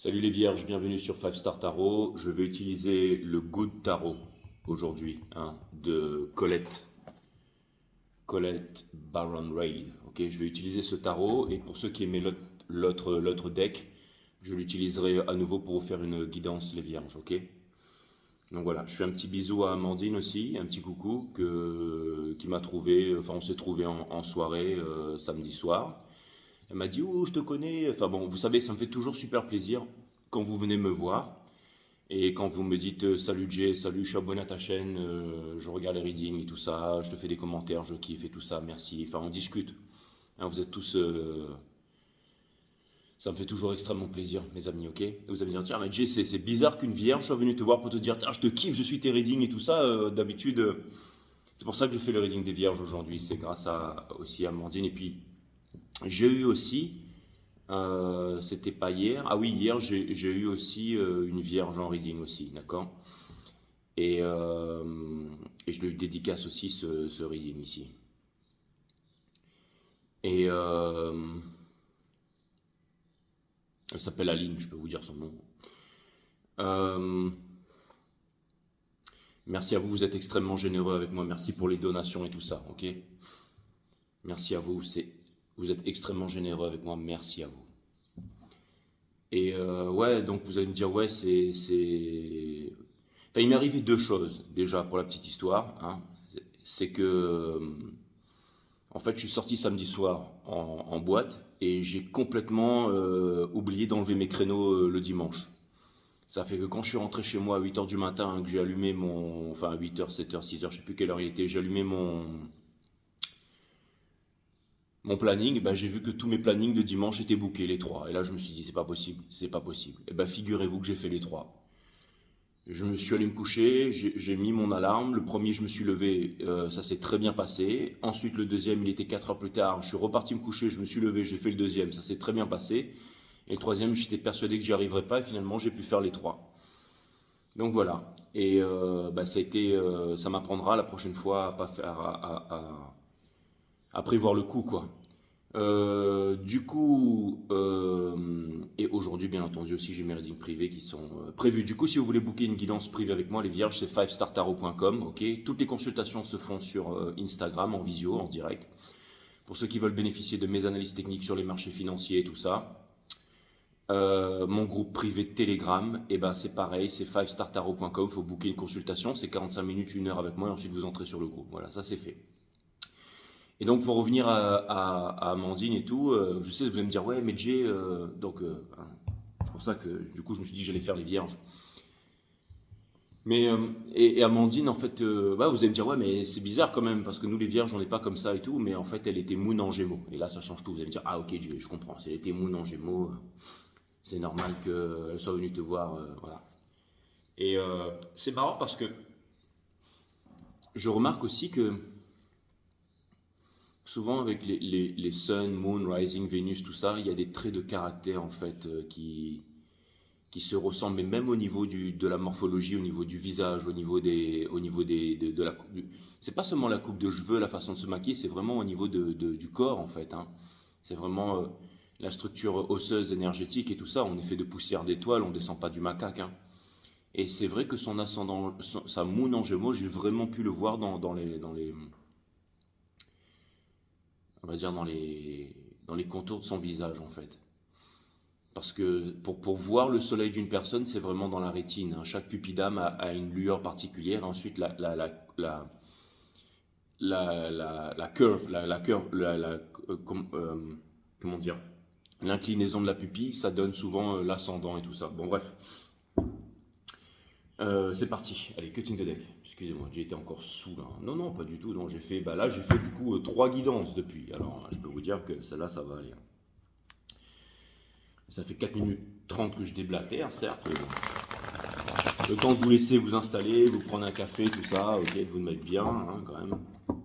Salut les vierges, bienvenue sur 5 Star Tarot. Je vais utiliser le Good Tarot aujourd'hui, de Colette Baron Reid. Ok, je vais utiliser ce tarot et pour ceux qui aimaient l'autre deck, je l'utiliserai à nouveau pour vous faire une guidance les vierges. Ok, donc voilà, je fais un petit bisou à Amandine aussi, un petit coucou qui m'a trouvé, enfin on s'est trouvé en soirée samedi soir. Elle m'a dit, oh, je te connais. Enfin bon, vous savez, ça me fait toujours super plaisir quand vous venez me voir. Et quand vous me dites, salut Jay, salut, je suis abonné à ta chaîne, je regarde les readings et tout ça, je te fais des commentaires, je kiffe et tout ça, merci. Enfin, on discute. Hein, vous êtes tous. Ça me fait toujours extrêmement plaisir, mes amis, ok? Et vous allez dire, tiens, mais Jay, c'est bizarre qu'une vierge soit venue te voir pour te dire, tiens, je te kiffe, je suis tes readings et tout ça. D'habitude, c'est pour ça que je fais le reading des vierges aujourd'hui. C'est grâce aussi à Amandine. Et puis, j'ai eu aussi. C'était pas hier. Ah oui, hier, j'ai eu aussi une vierge en reading aussi, d'accord? Et, euh, et je lui dédicace aussi ce reading ici. Et elle s'appelle Aline, je peux vous dire son nom. Euh, Merci à vous, vous êtes extrêmement généreux avec moi. Merci pour les donations et tout ça, ok? Merci à vous, vous êtes extrêmement généreux avec moi. Merci à vous. Et ouais, donc vous allez me dire, ouais, Enfin, il m'est arrivé deux choses, déjà, pour la petite histoire, hein. C'est que, en fait, je suis sorti samedi soir en boîte et j'ai complètement oublié d'enlever mes créneaux le dimanche. Ça fait que quand je suis rentré chez moi à 8 heures du matin, hein, que j'ai allumé mon... Enfin, à 8 heures, 7 heures, 6 heures, je sais plus quelle heure il était, j'ai allumé mon planning, ben, j'ai vu que tous mes plannings de dimanche étaient bookés, les trois. Et là, je me suis dit, c'est pas possible, c'est pas possible. Et ben, figurez-vous que j'ai fait les trois. Je me suis allé me coucher, j'ai mis mon alarme. Le premier, je me suis levé, ça s'est très bien passé. Ensuite, le deuxième, il était 4 heures plus tard. Je suis reparti me coucher, je me suis levé, j'ai fait le deuxième, ça s'est très bien passé. Et le troisième, j'étais persuadé que j'y arriverais pas et finalement, j'ai pu faire les trois. Donc voilà. Et bah, ça m'apprendra la prochaine fois à pas faire, à prévoir le coup, quoi. Et aujourd'hui, bien entendu, aussi, j'ai mes readings privés qui sont prévus. Du coup, si vous voulez booker une guidance privée avec moi, les vierges, c'est 5startarot.com, ok? Toutes les consultations se font sur Instagram, en visio, en direct. Pour ceux qui veulent bénéficier de mes analyses techniques sur les marchés financiers et tout ça. Mon groupe privé Telegram, et ben c'est pareil, c'est 5startarot.com, il faut booker une consultation, c'est 45 minutes, 1 heure avec moi, et ensuite vous entrez sur le groupe. Voilà, ça c'est fait. Et donc, pour revenir à Amandine et tout, je sais, vous allez me dire, ouais, mais Jay, hein, c'est pour ça que du coup, je me suis dit que j'allais faire les vierges. Mais, et Amandine, en fait, bah, vous allez me dire, ouais, mais c'est bizarre quand même, parce que nous, les vierges, on n'est pas comme ça et tout, mais en fait, elle était moon en gémeaux. Et là, ça change tout. Vous allez me dire, ah, ok, Jay, je comprends. Si elle était moon en gémeaux, c'est normal qu'elle soit venue te voir, voilà. Et c'est marrant parce que je remarque aussi que souvent, avec les Sun, Moon, Rising, Vénus, tout ça, il y a des traits de caractère en fait qui se ressemblent, mais même au niveau de la morphologie, au niveau du visage, au niveau de la coupe. C'est pas seulement la coupe de cheveux, la façon de se maquiller, c'est vraiment au niveau du corps en fait, hein. C'est vraiment la structure osseuse, énergétique et tout ça. On est fait de poussière d'étoiles, on descend pas du macaque, hein. Et c'est vrai que son ascendant, sa Moon en Gémeaux, j'ai vraiment pu le voir dans les on va dire dans les contours de son visage en fait. Parce que pour voir le soleil d'une personne, c'est vraiment dans la rétine, hein. Chaque pupille d'âme a une lueur particulière. Ensuite, la curve, comment dire, l'inclinaison de la pupille, ça donne souvent l'ascendant et tout ça. Bon, bref, c'est parti. Allez, cutting the deck. Excusez-moi, j'ai été encore sous là. Non, non, pas du tout. Donc là, j'ai fait du coup 3 guidances depuis. Alors, je peux vous dire que celle-là, ça va aller. Ça fait 4 minutes 30 que je déblatère, certes. Mais bon. Le temps de vous laisser vous installer, vous prendre un café, tout ça, ok, de vous mettre bien, hein, quand même. Vous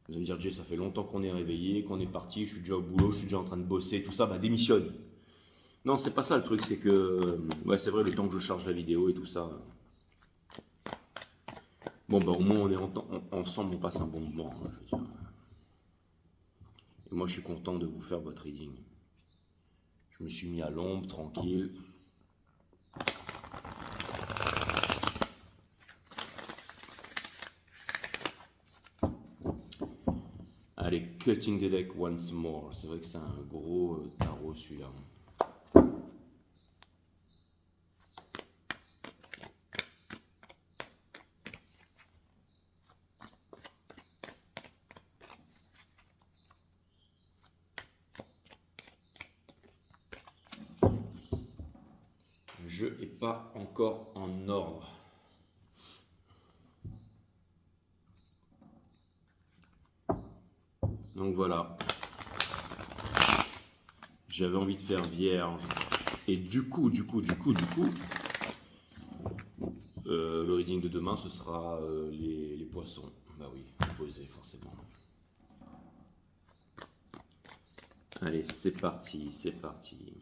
allez me dire, Jay, ça fait longtemps qu'on est réveillé, qu'on est parti, je suis déjà au boulot, je suis déjà en train de bosser, tout ça, bah démissionne. Non, c'est pas ça le truc, c'est que, ouais, c'est vrai, le temps que je charge la vidéo et tout ça. Bon, bah au moins on est ensemble, on passe un bon moment, hein, je veux dire. Et moi, je suis content de vous faire votre reading. Je me suis mis à l'ombre, tranquille. Cutting the deck once more. C'est vrai que c'est un gros tarot celui-là. Le jeu n'est pas encore en ordre. Donc voilà. J'avais envie de faire vierge. Et du coup, le reading de demain, ce sera les poissons. Bah oui, posé forcément. Allez, c'est parti, c'est parti.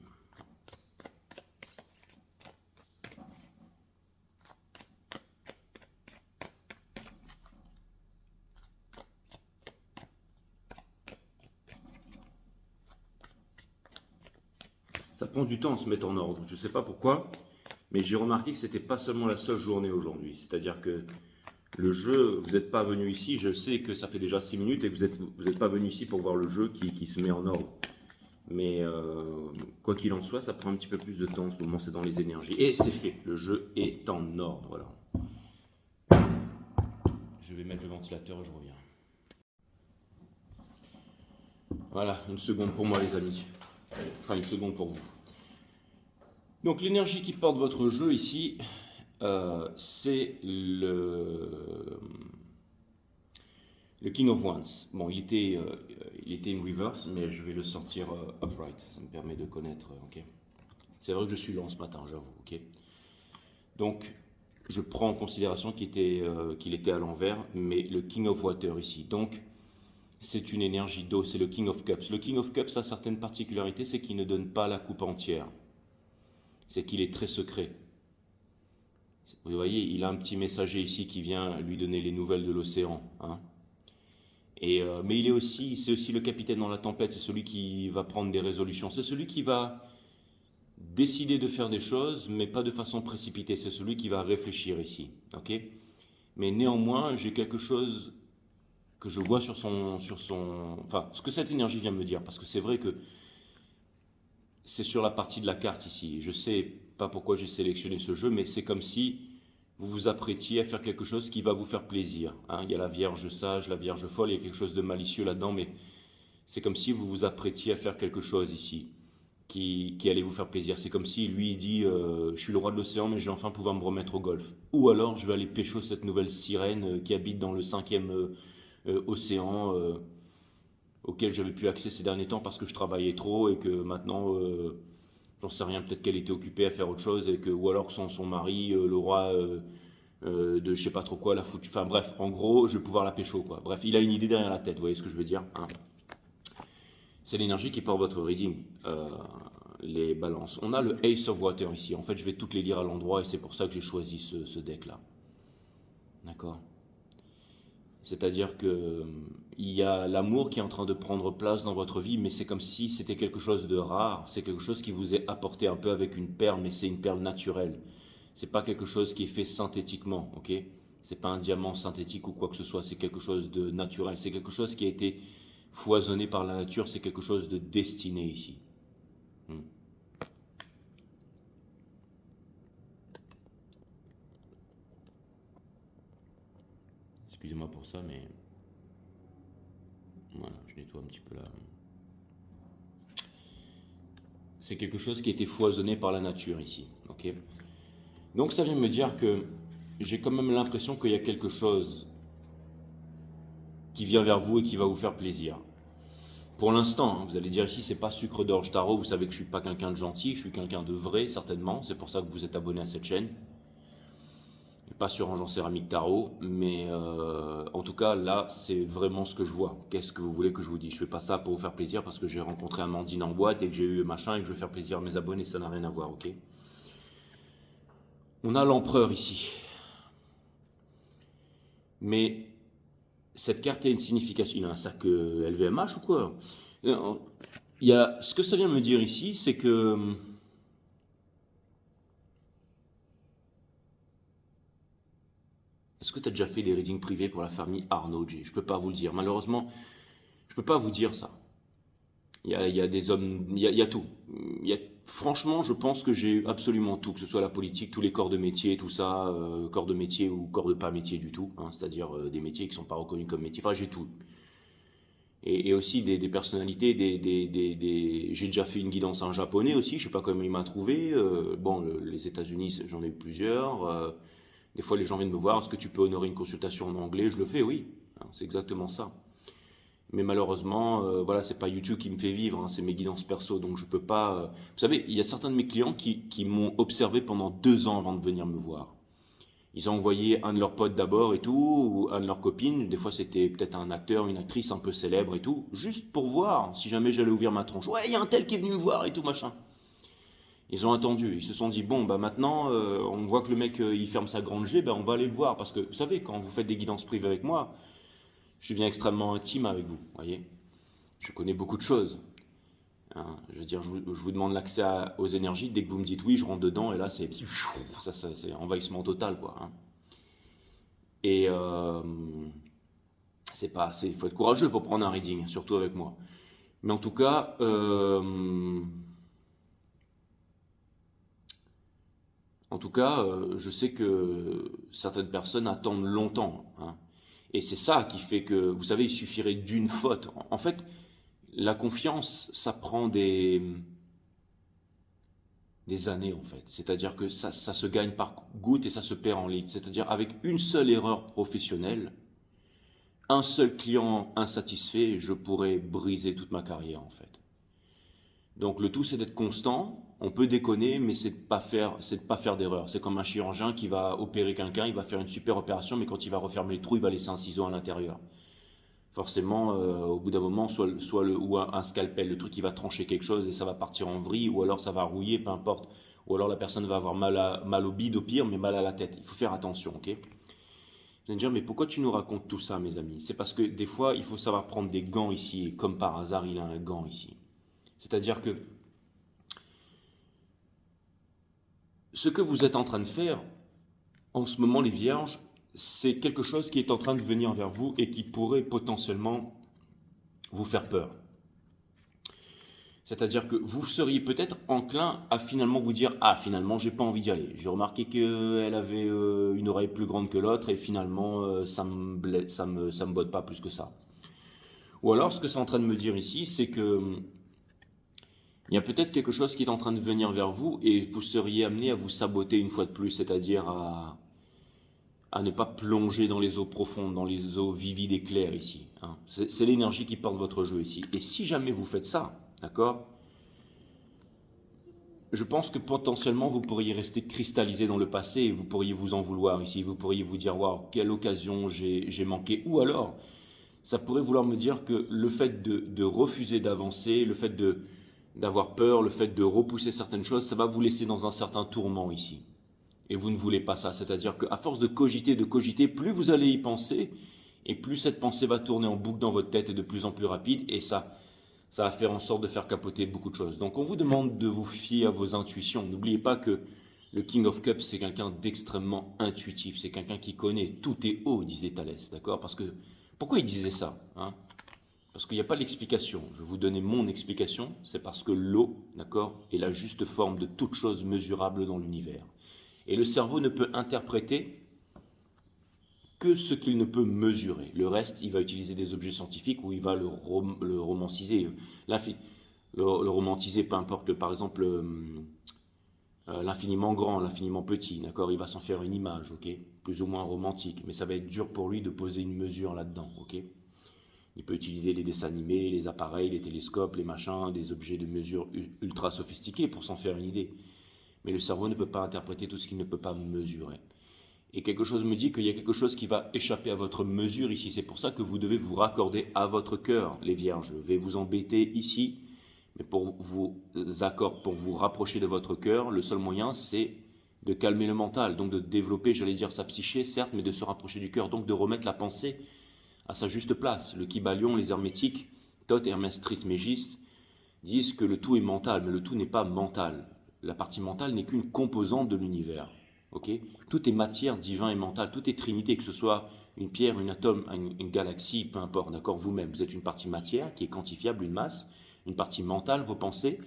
Ça prend du temps à se mettre en ordre. Je ne sais pas pourquoi, mais j'ai remarqué que ce n'était pas seulement la seule journée aujourd'hui. C'est-à-dire que le jeu, vous n'êtes pas venu ici, je sais que ça fait déjà 6 minutes et que vous n'êtes pas venu ici pour voir le jeu qui se met en ordre. Mais quoi qu'il en soit, ça prend un petit peu plus de temps en ce moment, c'est dans les énergies. Et c'est fait, le jeu est en ordre. Voilà. Je vais mettre le ventilateur et je reviens. Voilà, une seconde pour moi les amis. Enfin, une seconde pour vous. Donc l'énergie qui porte votre jeu ici, c'est le King of Wands. Bon, il était in reverse, mais je vais le sortir upright. Ça me permet de connaître. Ok. C'est vrai que je suis lent ce matin, j'avoue. Ok. Donc, je prends en considération qu'il était à l'envers, mais le King of Water ici. Donc, c'est une énergie d'eau, c'est le King of Cups. Le King of Cups a certaines particularités, c'est qu'il ne donne pas la coupe entière. C'est qu'il est très secret. Vous voyez, il a un petit messager ici qui vient lui donner les nouvelles de l'océan. Hein. Mais c'est aussi le capitaine dans la tempête, c'est celui qui va prendre des résolutions. C'est celui qui va décider de faire des choses, mais pas de façon précipitée. C'est celui qui va réfléchir ici. Okay, mais néanmoins, j'ai quelque chose que je vois sur son... Enfin, ce que cette énergie vient me dire, parce que c'est vrai que c'est sur la partie de la carte ici. Je sais pas pourquoi j'ai sélectionné ce jeu, mais c'est comme si vous vous apprêtiez à faire quelque chose qui va vous faire plaisir. Hein. Il y a la Vierge sage, la Vierge folle, il y a quelque chose de malicieux là-dedans, mais c'est comme si vous vous apprêtiez à faire quelque chose ici qui allait vous faire plaisir. C'est comme si lui il dit je suis le roi de l'océan, mais je vais enfin pouvoir me remettre au golf. Ou alors je vais aller pécho cette nouvelle sirène qui habite dans le 5e océan auquel j'avais plus accès ces derniers temps parce que je travaillais trop et que maintenant j'en sais rien, peut-être qu'elle était occupée à faire autre chose et que, ou alors que son mari, le roi de je sais pas trop quoi, l'a foutu. Enfin bref, en gros, je vais pouvoir la pécho quoi. Bref, il a une idée derrière la tête, vous voyez ce que je veux dire hein. C'est l'énergie qui porte votre reading, les balances. On a le Ace of Water ici. En fait, je vais toutes les lire à l'endroit et c'est pour ça que j'ai choisi ce deck-là. D'accord. C'est-à-dire que il y a l'amour qui est en train de prendre place dans votre vie, mais c'est comme si c'était quelque chose de rare. C'est quelque chose qui vous est apporté un peu avec une perle, mais c'est une perle naturelle. C'est pas quelque chose qui est fait synthétiquement, ok? C'est pas un diamant synthétique ou quoi que ce soit. C'est quelque chose de naturel. C'est quelque chose qui a été foisonné par la nature. C'est quelque chose de destiné ici. Excusez-moi pour ça, mais voilà, je nettoie un petit peu là. C'est quelque chose qui a été foisonné par la nature ici, ok? Donc ça vient me dire que j'ai quand même l'impression qu'il y a quelque chose qui vient vers vous et qui va vous faire plaisir. Pour l'instant, hein, vous allez dire ici, c'est pas sucre d'orge tarot, vous savez que je suis pas quelqu'un de gentil, je suis quelqu'un de vrai certainement, c'est pour ça que vous êtes abonné à cette chaîne. Pas sur Ange en céramique tarot, mais en tout cas là c'est vraiment ce que je vois. Qu'est-ce que vous voulez que je vous dise? Je fais pas ça pour vous faire plaisir parce que j'ai rencontré Amandine en boîte et que j'ai eu machin et que je veux faire plaisir à mes abonnés, ça n'a rien à voir, ok? On a l'empereur ici. Mais cette carte a une signification. Il a un sac LVMH ou quoi? Ce que ça vient me dire ici, c'est que est-ce que tu as déjà fait des readings privés pour la famille Arnaud J? Je peux pas vous le dire. Malheureusement, je peux pas vous dire ça. Il y a des hommes, il y a tout. Franchement, je pense que j'ai absolument tout, que ce soit la politique, tous les corps de métier, tout ça, corps de métier ou corps de pas métier du tout, hein, c'est-à-dire des métiers qui sont pas reconnus comme métiers. Enfin, j'ai tout. Et aussi des personnalités, j'ai déjà fait une guidance en japonais aussi, je sais pas comment il m'a trouvé. Bon, les États-Unis, j'en ai eu plusieurs. Des fois, les gens viennent me voir, est-ce que tu peux honorer une consultation en anglais? Je le fais, oui. Hein, c'est exactement ça. Mais malheureusement, voilà, c'est pas YouTube qui me fait vivre, hein, c'est mes guidances perso, donc je peux pas. Vous savez, il y a certains de mes clients qui m'ont observé pendant 2 ans avant de venir me voir. Ils ont envoyé un de leurs potes d'abord et tout, ou un de leurs copines. Des fois, c'était peut-être un acteur, une actrice un peu célèbre et tout, juste pour voir si jamais j'allais ouvrir ma tronche. Ouais, il y a un tel qui est venu me voir et tout machin. Ils ont attendu, ils se sont dit bon bah maintenant on voit que le mec il ferme sa grande G, ben on va aller le voir parce que vous savez quand vous faites des guidances privées avec moi, je deviens extrêmement intime avec vous, voyez. Je connais beaucoup de choses. Hein. Je veux dire, je vous demande l'accès aux énergies. Dès que vous me dites oui, je rentre dedans et là, c'est envahissement total, quoi. Hein. Et il faut être courageux pour prendre un reading, surtout avec moi. Mais en tout cas, je sais que certaines personnes attendent longtemps. Hein. Et c'est ça qui fait que, vous savez, il suffirait d'une faute. En fait, la confiance, ça prend des années, en fait. C'est-à-dire que ça se gagne par gouttes et ça se perd en litre. C'est-à-dire avec une seule erreur professionnelle, un seul client insatisfait, je pourrais briser toute ma carrière, en fait. Donc le tout, c'est d'être constant. On peut déconner, mais c'est de pas faire d'erreur. C'est comme un chirurgien qui va opérer quelqu'un, il va faire une super opération, mais quand il va refermer le trou, il va laisser un ciseau à l'intérieur. Forcément, au bout d'un moment, ou un scalpel, le truc qui va trancher quelque chose et ça va partir en vrille, ou alors ça va rouiller, peu importe. Ou alors la personne va avoir mal au bide au pire, mais mal à la tête. Il faut faire attention, ok? Vous allez me dire, mais pourquoi tu nous racontes tout ça, mes amis? C'est parce que des fois, il faut savoir prendre des gants ici, et comme par hasard, il a un gant ici. C'est-à-dire que ce que vous êtes en train de faire, en ce moment, les vierges, c'est quelque chose qui est en train de venir vers vous et qui pourrait potentiellement vous faire peur. C'est-à-dire que vous seriez peut-être enclin à finalement vous dire ah finalement j'ai pas envie d'y aller. J'ai remarqué qu'elle avait une oreille plus grande que l'autre et finalement ça me botte pas plus que ça. Ou alors ce que c'est en train de me dire ici c'est que il y a peut-être quelque chose qui est en train de venir vers vous et vous seriez amené à vous saboter une fois de plus, c'est-à-dire à ne pas plonger dans les eaux profondes, dans les eaux vivides et claires ici. Hein. C'est l'énergie qui porte votre jeu ici. Et si jamais vous faites ça, d'accord, je pense que potentiellement vous pourriez rester cristallisé dans le passé et vous pourriez vous en vouloir ici. Vous pourriez vous dire, waouh, quelle occasion j'ai manqué. Ou alors, ça pourrait vouloir me dire que le fait de refuser d'avancer, le fait d'avoir peur, le fait de repousser certaines choses, ça va vous laisser dans un certain tourment ici. Et vous ne voulez pas ça. C'est-à-dire qu'à force de cogiter, plus vous allez y penser, et plus cette pensée va tourner en boucle dans votre tête et de plus en plus rapide, et ça va faire en sorte de faire capoter beaucoup de choses. Donc on vous demande de vous fier à vos intuitions. N'oubliez pas que le King of Cups, c'est quelqu'un d'extrêmement intuitif. C'est quelqu'un qui connaît tout est haut, disait Thalès. D'accord? Pourquoi il disait ça, hein? Parce qu'il n'y a pas l'explication. Je vais vous donner mon explication. C'est parce que l'eau, d'accord, est la juste forme de toute chose mesurable dans l'univers. Et le cerveau ne peut interpréter que ce qu'il ne peut mesurer. Le reste, il va utiliser des objets scientifiques où il va le romanciser. Le romantiser, peu importe, par exemple, l'infiniment grand, l'infiniment petit, d'accord? Il va s'en faire une image, ok? Plus ou moins romantique, mais ça va être dur pour lui de poser une mesure là-dedans, ok? Il peut utiliser les dessins animés, les appareils, les télescopes, les machins, des objets de mesure ultra sophistiqués pour s'en faire une idée. Mais le cerveau ne peut pas interpréter tout ce qu'il ne peut pas mesurer. Et quelque chose me dit qu'il y a quelque chose qui va échapper à votre mesure ici. C'est pour ça que vous devez vous raccorder à votre cœur, les vierges. Je vais vous embêter ici, mais pour vous rapprocher de votre cœur, le seul moyen, c'est de calmer le mental, donc de développer, j'allais dire, sa psyché, certes, mais de se rapprocher du cœur, donc de remettre la pensée à sa juste place. Le Kybalion, les hermétiques, Thoth et Hermès Trismégiste disent que le tout est mental, mais le tout n'est pas mental. La partie mentale n'est qu'une composante de l'univers. Ok? Tout est matière, divin et mental, tout est trinité, que ce soit une pierre, un atome, une galaxie, peu importe, d'accord? Vous-même, vous êtes une partie matière qui est quantifiable, une masse, une partie mentale, vos pensées,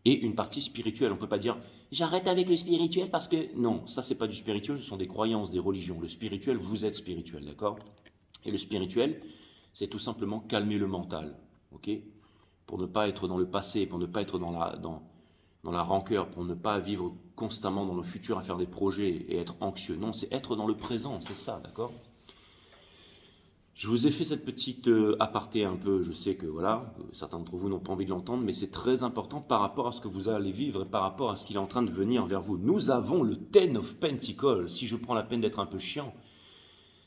et une partie spirituelle. On ne peut pas dire j'arrête avec le spirituel parce que non, ça c'est pas du spirituel, ce sont des croyances, des religions. Le spirituel, vous êtes spirituel, d'accord? Et le spirituel, c'est tout simplement calmer le mental, ok? Pour ne pas être dans le passé, pour ne pas être dans la rancœur, pour ne pas vivre constamment dans le futur à faire des projets et être anxieux. Non, c'est être dans le présent, c'est ça, d'accord? Je vous ai fait cette petite aparté un peu, je sais que voilà, certains d'entre vous n'ont pas envie de l'entendre, mais c'est très important par rapport à ce que vous allez vivre et par rapport à ce qu'il est en train de venir vers vous. Nous avons le Ten of Pentacles, si je prends la peine d'être un peu chiant.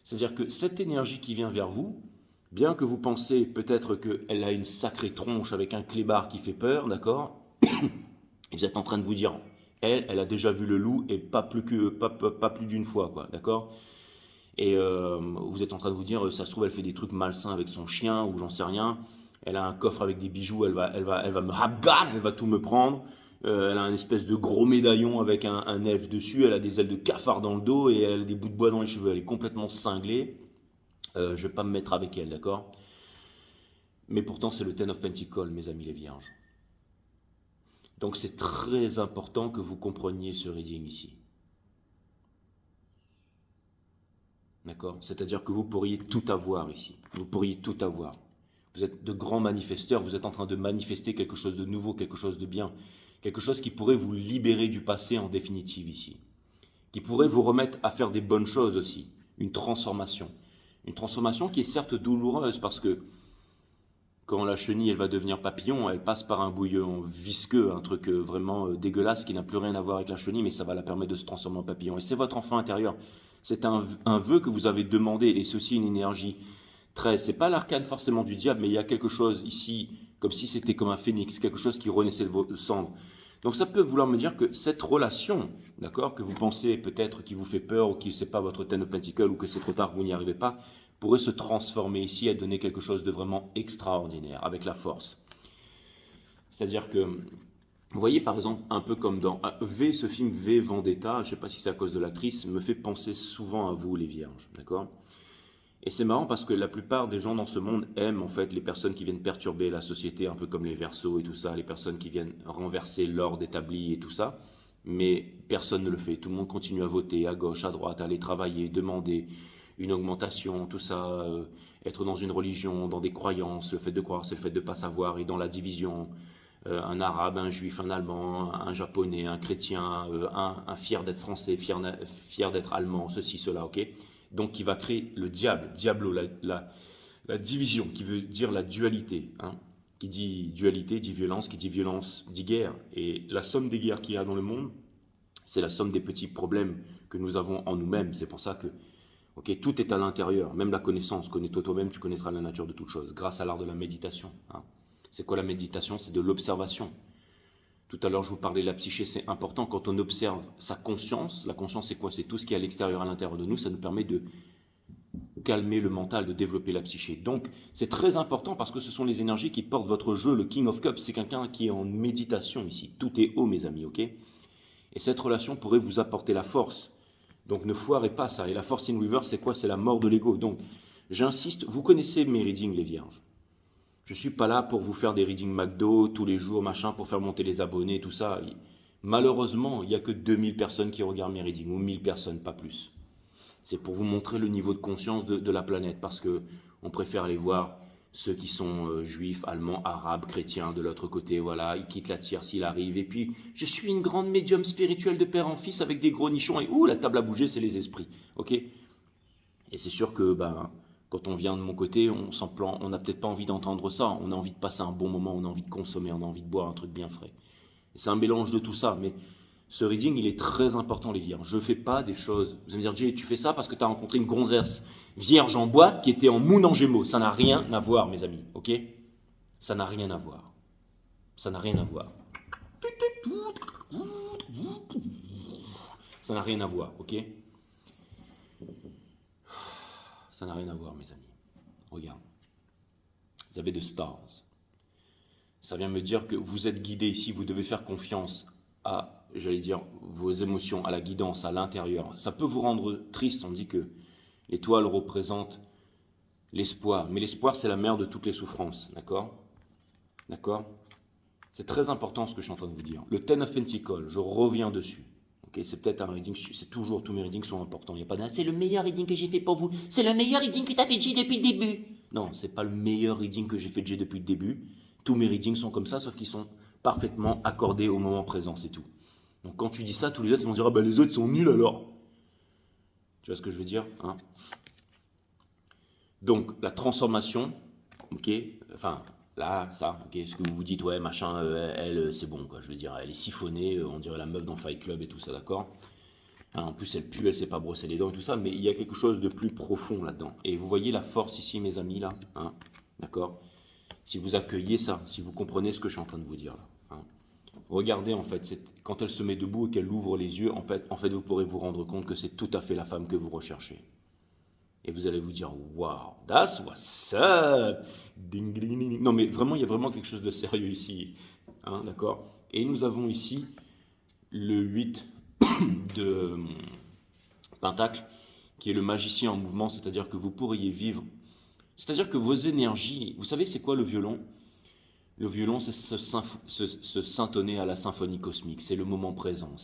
C'est-à-dire que cette énergie qui vient vers vous, bien que vous pensez peut-être qu'elle a une sacrée tronche avec un clébard qui fait peur, d'accord? Et vous êtes en train de vous dire, elle a déjà vu le loup et pas plus d'une fois, quoi, d'accord? Et vous êtes en train de vous dire, ça se trouve, elle fait des trucs malsains avec son chien ou j'en sais rien. Elle a un coffre avec des bijoux, elle va me rabat, elle va tout me prendre. Elle a un espèce de gros médaillon avec un elfe dessus. Elle a des ailes de cafard dans le dos et elle a des bouts de bois dans les cheveux. Elle est complètement cinglée. Je vais pas me mettre avec elle, d'accord? Mais pourtant, c'est le Ten of Pentacles, mes amis les vierges. Donc c'est très important que vous compreniez ce reading ici. D'accord? C'est-à-dire que vous pourriez tout avoir ici. Vous pourriez tout avoir. Vous êtes de grands manifesteurs, vous êtes en train de manifester quelque chose de nouveau, quelque chose de bien. Quelque chose qui pourrait vous libérer du passé en définitive ici. Qui pourrait vous remettre à faire des bonnes choses aussi. Une transformation. Une transformation qui est certes douloureuse parce que quand la chenille elle va devenir papillon, elle passe par un bouillon visqueux, un truc vraiment dégueulasse qui n'a plus rien à voir avec la chenille, mais ça va la permettre de se transformer en papillon. Et c'est votre enfant intérieur. C'est un vœu que vous avez demandé et c'est aussi une énergie très. C'est pas l'arcane forcément du diable, mais il y a quelque chose ici, comme si c'était comme un phénix, quelque chose qui renaissait de cendre. Donc ça peut vouloir me dire que cette relation, d'accord, que vous pensez peut-être qui vous fait peur ou qui c'est pas votre Ten of Pentacles ou que c'est trop tard, vous n'y arrivez pas, pourrait se transformer ici et donner quelque chose de vraiment extraordinaire avec la force. C'est-à-dire que, vous voyez par exemple, un peu comme dans V, ce film V Vendetta, je ne sais pas si c'est à cause de l'actrice, me fait penser souvent à vous les vierges, d'accord? Et c'est marrant parce que la plupart des gens dans ce monde aiment en fait les personnes qui viennent perturber la société, un peu comme les Verseaux et tout ça, les personnes qui viennent renverser l'ordre établi et tout ça. Mais personne ne le fait. Tout le monde continue à voter à gauche, à droite, à aller travailler, demander une augmentation, tout ça, être dans une religion, dans des croyances. Le fait de croire, c'est le fait de ne pas savoir. Et dans la division, un arabe, un juif, un allemand, un japonais, un chrétien, un fier d'être français, fier d'être allemand, ceci, cela, ok? Donc qui va créer le diable, diablo, la division, qui veut dire la dualité. Hein. Qui dit dualité, dit violence, dit guerre. Et la somme des guerres qu'il y a dans le monde, c'est la somme des petits problèmes que nous avons en nous-mêmes. C'est pour ça que tout est à l'intérieur, même la connaissance. Connais-toi toi-même, tu connaîtras la nature de toute chose, grâce à l'art de la méditation. Hein. C'est quoi la méditation? C'est de l'observation. Tout à l'heure, je vous parlais de la psyché, c'est important quand on observe sa conscience. La conscience, c'est quoi? C'est tout ce qui est à l'extérieur, à l'intérieur de nous. Ça nous permet de calmer le mental, de développer la psyché. Donc, c'est très important parce que ce sont les énergies qui portent votre jeu. Le King of Cups, c'est quelqu'un qui est en méditation ici. Tout est haut, mes amis, ok? Et cette relation pourrait vous apporter la force. Donc, ne foirez pas ça. Et la force in reverse, c'est quoi? C'est la mort de l'ego. Donc, j'insiste, vous connaissez mes readings, les vierges. Je ne suis pas là pour vous faire des readings McDo tous les jours, machin, pour faire monter les abonnés, tout ça. Malheureusement, il n'y a que 2000 personnes qui regardent mes readings, ou 1000 personnes, pas plus. C'est pour vous montrer le niveau de conscience de la planète, parce qu'on préfère aller voir ceux qui sont juifs, allemands, arabes, chrétiens, de l'autre côté, voilà, ils quittent la tierce, il arrive, et puis, je suis une grande médium spirituelle de père en fils avec des gros nichons, et ouh, la table a bougé, c'est les esprits, ok? Et c'est sûr que, quand on vient de mon côté, on n'a peut-être pas envie d'entendre ça, on a envie de passer un bon moment, on a envie de consommer, on a envie de boire un truc bien frais. C'est un mélange de tout ça, mais ce reading, il est très important, les vierges. Je ne fais pas des choses. Vous allez me dire, Jay, tu fais ça parce que tu as rencontré une gonzesse vierge en boîte qui était en moon en gémeaux. Ça n'a rien à voir, mes amis, ok? Ça n'a rien à voir. Ça n'a rien à voir. Ça n'a rien à voir, ok? Ça n'a rien à voir, mes amis. Regarde. Vous avez de stars. Ça vient me dire que vous êtes guidé ici, vous devez faire confiance j'allais dire, vos émotions, à la guidance, à l'intérieur. Ça peut vous rendre triste. On dit que l'étoile représente l'espoir. Mais l'espoir, c'est la mère de toutes les souffrances. D'accord? D'accord? C'est très important ce que je suis en train de vous dire. Le Ten of Pentacles, je reviens dessus. Okay, c'est peut-être un reading, c'est toujours, tous mes readings sont importants. Il n'y a pas d'un, c'est le meilleur reading que j'ai fait pour vous. C'est le meilleur reading que tu as fait Jay depuis le début. Non, c'est pas le meilleur reading que j'ai fait Jay depuis le début. Tous mes readings sont comme ça, sauf qu'ils sont parfaitement accordés au moment présent, c'est tout. Donc quand tu dis ça, tous les autres ils vont dire, ah bah les autres sont nuls alors. Tu vois ce que je veux dire, hein? Donc la transformation, ok, enfin là, ça, ok, ce que vous vous dites, ouais, machin, elle, c'est bon, quoi, je veux dire, elle est siphonnée, on dirait la meuf dans Fight Club et tout ça, d'accord? Hein, en plus, elle pue, elle sait pas brosser les dents et tout ça, mais il y a quelque chose de plus profond là-dedans. Et vous voyez la force ici, mes amis, là, hein, d'accord? Si vous accueillez ça, si vous comprenez ce que je suis en train de vous dire là, hein. Regardez, en fait, quand elle se met debout et qu'elle ouvre les yeux, en fait, vous pourrez vous rendre compte que c'est tout à fait la femme que vous recherchez. Et vous allez vous dire, wow, that's what's up. Ding, ding, ding. Non, mais vraiment, il y a vraiment quelque chose de sérieux ici, hein, d'accord? Et nous avons ici le 8 de Pentacle, qui est le magicien en mouvement, c'est-à-dire que vous pourriez vivre, c'est-à-dire que vos énergies, vous savez c'est quoi le violon? Le violon, c'est se syntonner à la symphonie cosmique, c'est le moment présent,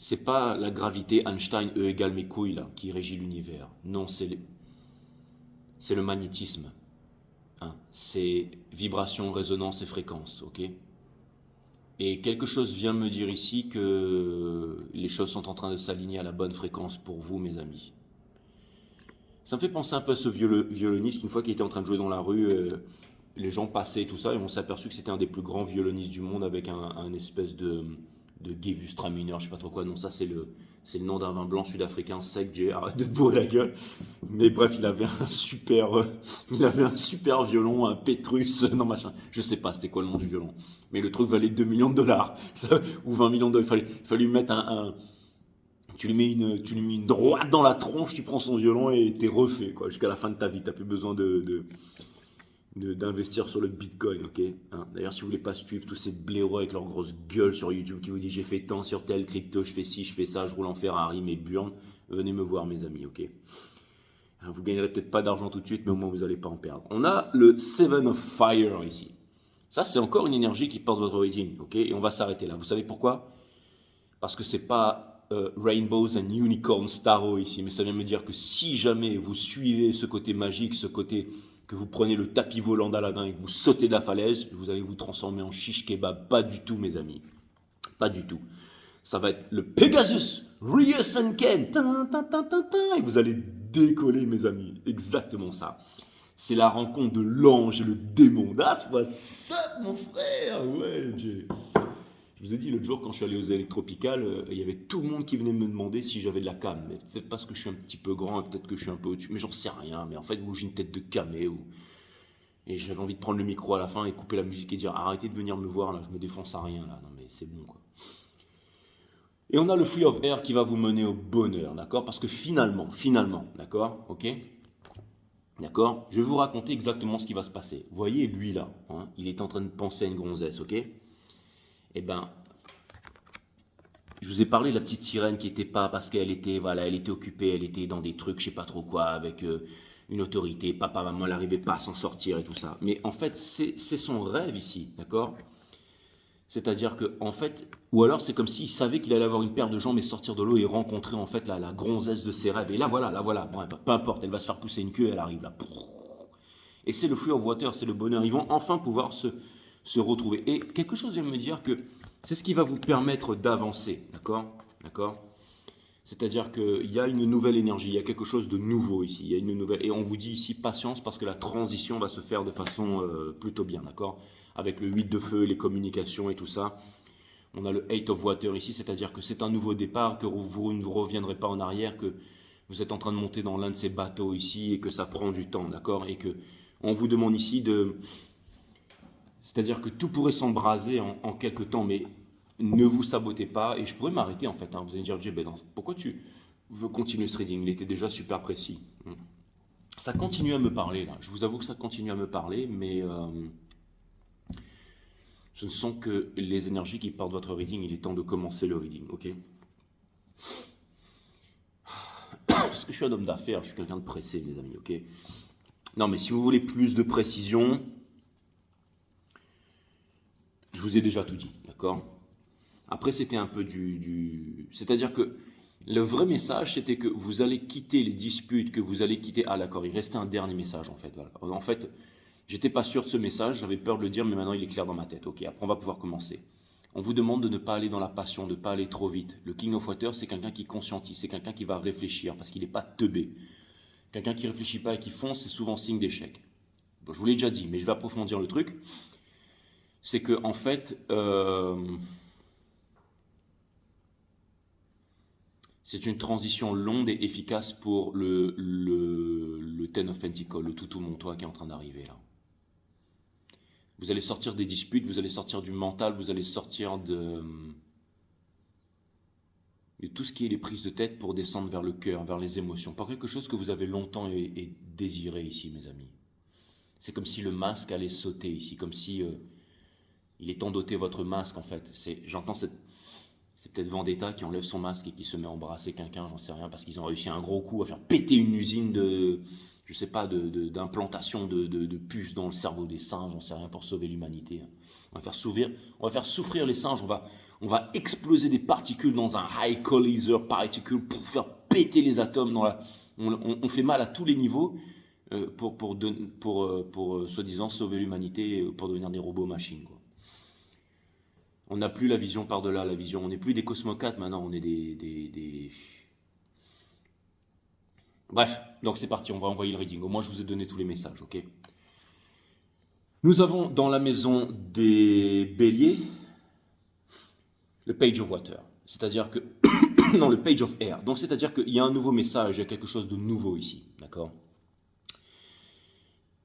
c'est pas la gravité Einstein E égale mes couilles là, qui régit l'univers. Non, c'est le magnétisme, hein. C'est vibration, résonance et fréquence, ok? Et quelque chose vient me dire ici que les choses sont en train de s'aligner à la bonne fréquence pour vous, mes amis. Ça me fait penser un peu à ce violoniste, une fois qu'il était en train de jouer dans la rue, les gens passaient et tout ça, et on s'est aperçu que c'était un des plus grands violonistes du monde avec un espèce de Gewürztraminer, je sais pas trop quoi. Non, ça c'est le nom d'un vin blanc sud-africain sec. J'ai arrête de te bourrer la gueule. Mais bref, il avait un super violon, un Petrus, non machin. Je sais pas c'était quoi le nom du violon. Mais le truc valait 2 millions de dollars, ça, ou 20 millions de dollars. Il fallait lui mettre tu lui mets une droite dans la tronche, tu prends son violon et t'es refait, quoi, jusqu'à la fin de ta vie. T'as plus besoin d'investir sur le bitcoin, ok, hein. D'ailleurs, si vous voulez pas suivre tous ces blaireaux avec leurs grosses gueules sur YouTube qui vous disent j'ai fait tant sur tel crypto, je fais ci, je fais ça, je roule en Ferrari, mais burn, venez me voir, mes amis, ok. Vous gagnerez peut-être pas d'argent tout de suite, mais au moins vous n'allez pas en perdre. On a le Seven of Fire ici. Ça, c'est encore une énergie qui porte votre rating, ok. Et on va s'arrêter là. Vous savez pourquoi? Parce que c'est pas Rainbows and Unicorns Tarot ici, mais ça vient me dire que si jamais vous suivez ce côté magique, ce côté que vous prenez le tapis volant d'Aladin et que vous sautez de la falaise, vous allez vous transformer en shish kebab. Pas du tout, mes amis. Pas du tout. Ça va être le Pegasus Ryusenken. Et vous allez décoller, mes amis. Exactement ça. C'est la rencontre de l'ange et le démon. That's what's up, mon frère. Ouais, je vous ai dit l'autre jour quand je suis allé aux électropicales, il y avait tout le monde qui venait me demander si j'avais de la cam. Mais peut-être parce que je suis un petit peu grand et peut-être que je suis un peu au-dessus. Mais j'en sais rien. Mais en fait, j'ai une tête de camé. Et j'avais envie de prendre le micro à la fin et couper la musique et dire arrêtez de venir me voir là, je me défonce à rien là. Non mais c'est bon quoi. Et on a le Free of Air qui va vous mener au bonheur, d'accord? Parce que finalement, d'accord? Ok? D'accord? Je vais vous raconter exactement ce qui va se passer. Vous voyez lui là, hein, il est en train de penser à une gonzesse, ok? Eh ben, je vous ai parlé de la petite sirène qui était pas parce qu'elle était, voilà, elle était occupée, elle était dans des trucs, je sais pas trop quoi, avec une autorité, papa, maman, elle n'arrivait pas à s'en sortir et tout ça. Mais en fait, c'est son rêve ici, d'accord? C'est-à-dire que, en fait, ou alors c'est comme s'il savait qu'il allait avoir une paire de jambes et sortir de l'eau et rencontrer en fait la gonzesse de ses rêves. Et là voilà, bon, peu importe, elle va se faire pousser une queue, elle arrive là. Et c'est le Free of Water, c'est le bonheur. Ils vont enfin pouvoir se retrouver. Et quelque chose vient me dire que c'est ce qui va vous permettre d'avancer, d'accord? D'accord? C'est-à-dire qu'il y a une nouvelle énergie, il y a quelque chose de nouveau ici, il y a une nouvelle... Et on vous dit ici patience parce que la transition va se faire de façon plutôt bien, d'accord? Avec le 8 de feu, les communications et tout ça. On a le 8 of Water ici, c'est-à-dire que c'est un nouveau départ, que vous ne reviendrez pas en arrière, que vous êtes en train de monter dans l'un de ces bateaux ici et que ça prend du temps, d'accord? Et que on vous demande ici de... C'est-à-dire que tout pourrait s'embraser en quelques temps, mais ne vous sabotez pas. Et je pourrais m'arrêter en fait, hein. Vous allez me dire, Jay, pourquoi tu veux continuer ce reading? Il était déjà super précis. Ça continue à me parler là. Je vous avoue que ça continue à me parler, mais Ce ne sont que les énergies qui portent votre reading. Il est temps de commencer le reading, ok? Parce que je suis un homme d'affaires, je suis quelqu'un de pressé, les amis, ok? Non, mais si vous voulez plus de précision, je vous ai déjà tout dit, d'accord? Après, c'était un peu c'est-à-dire que le vrai message, c'était que vous allez quitter les disputes, que vous allez quitter... Ah d'accord, il restait un dernier message en fait. Voilà. En fait, j'étais pas sûr de ce message, j'avais peur de le dire, mais maintenant il est clair dans ma tête. Ok, après on va pouvoir commencer. On vous demande de ne pas aller dans la passion, de ne pas aller trop vite. Le King of Water, c'est quelqu'un qui conscientise, c'est quelqu'un qui va réfléchir, parce qu'il n'est pas teubé. Quelqu'un qui réfléchit pas et qui fonce, c'est souvent signe d'échec. Bon, je vous l'ai déjà dit, mais je vais approfondir le truc. C'est que en fait... c'est une transition longue et efficace pour le Ten of Pentacles, le toutou montois qui est en train d'arriver là. Vous allez sortir des disputes, vous allez sortir du mental, vous allez sortir de tout ce qui est les prises de tête pour descendre vers le cœur, vers les émotions. Pas quelque chose que vous avez longtemps désiré ici, mes amis. C'est comme si le masque allait sauter ici, comme si il est temps d'ôter votre masque en fait. J'entends cette... C'est peut-être Vendetta qui enlève son masque et qui se met à embrasser quelqu'un, j'en sais rien, parce qu'ils ont réussi un gros coup à faire péter une usine je sais pas, d'implantation de puces dans le cerveau des singes, j'en sais rien, pour sauver l'humanité. On va faire souffrir les singes, on va exploser des particules dans un high collider particle pour faire péter les atomes. On fait mal à tous les niveaux pour soi-disant sauver l'humanité, pour devenir des robots machines, quoi. On n'a plus la vision par-delà la vision. On n'est plus des cosmocates maintenant, on est des... Bref, donc c'est parti, on va envoyer le reading. Au moins, je vous ai donné tous les messages, ok? Nous avons dans la maison des béliers le Page of Water. C'est-à-dire que... non, le Page of Air. Donc, c'est-à-dire qu'il y a un nouveau message, il y a quelque chose de nouveau ici, d'accord?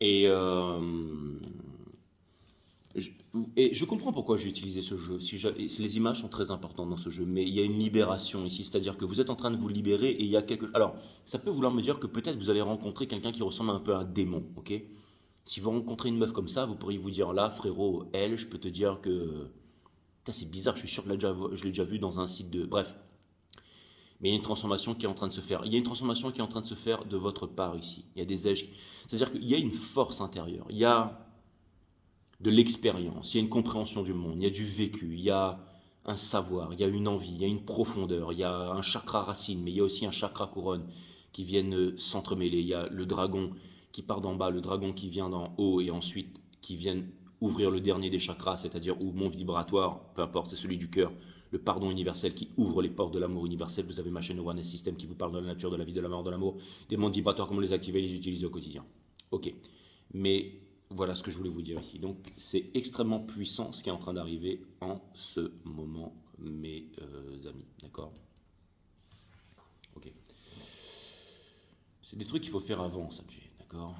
Et je comprends pourquoi j'ai utilisé ce jeu. Les images sont très importantes dans ce jeu, mais il y a une libération ici, c'est-à-dire que vous êtes en train de vous libérer et il y a quelque... Alors, ça peut vouloir me dire que peut-être vous allez rencontrer quelqu'un qui ressemble un peu à un démon, ok? Si vous rencontrez une meuf comme ça, vous pourriez vous dire, là, frérot, elle, je peux te dire que... Putain, c'est bizarre, je suis sûr que je l'ai déjà vu dans un site de... Bref. Mais il y a une transformation qui est en train de se faire. Il y a une transformation qui est en train de se faire de votre part ici. Il y a des êtres... C'est-à-dire qu'il y a une force intérieure. Il y a de l'expérience, il y a une compréhension du monde, il y a du vécu, il y a un savoir, il y a une envie, il y a une profondeur, il y a un chakra racine, mais il y a aussi un chakra couronne qui viennent s'entremêler. Il y a le dragon qui part d'en bas, le dragon qui vient d'en haut et ensuite qui vient ouvrir le dernier des chakras, c'est-à-dire ou mon vibratoire, peu importe, c'est celui du cœur, le pardon universel qui ouvre les portes de l'amour universel. Vous avez ma chaîne One System qui vous parle de la nature, de la vie, de la mort, de l'amour, des mondes vibratoires, comment les activer et les utiliser au quotidien. Ok, mais... Voilà ce que je voulais vous dire ici. Donc, c'est extrêmement puissant ce qui est en train d'arriver en ce moment, mes amis. D'accord? Ok. C'est des trucs qu'il faut faire avant, Sanjay. D'accord?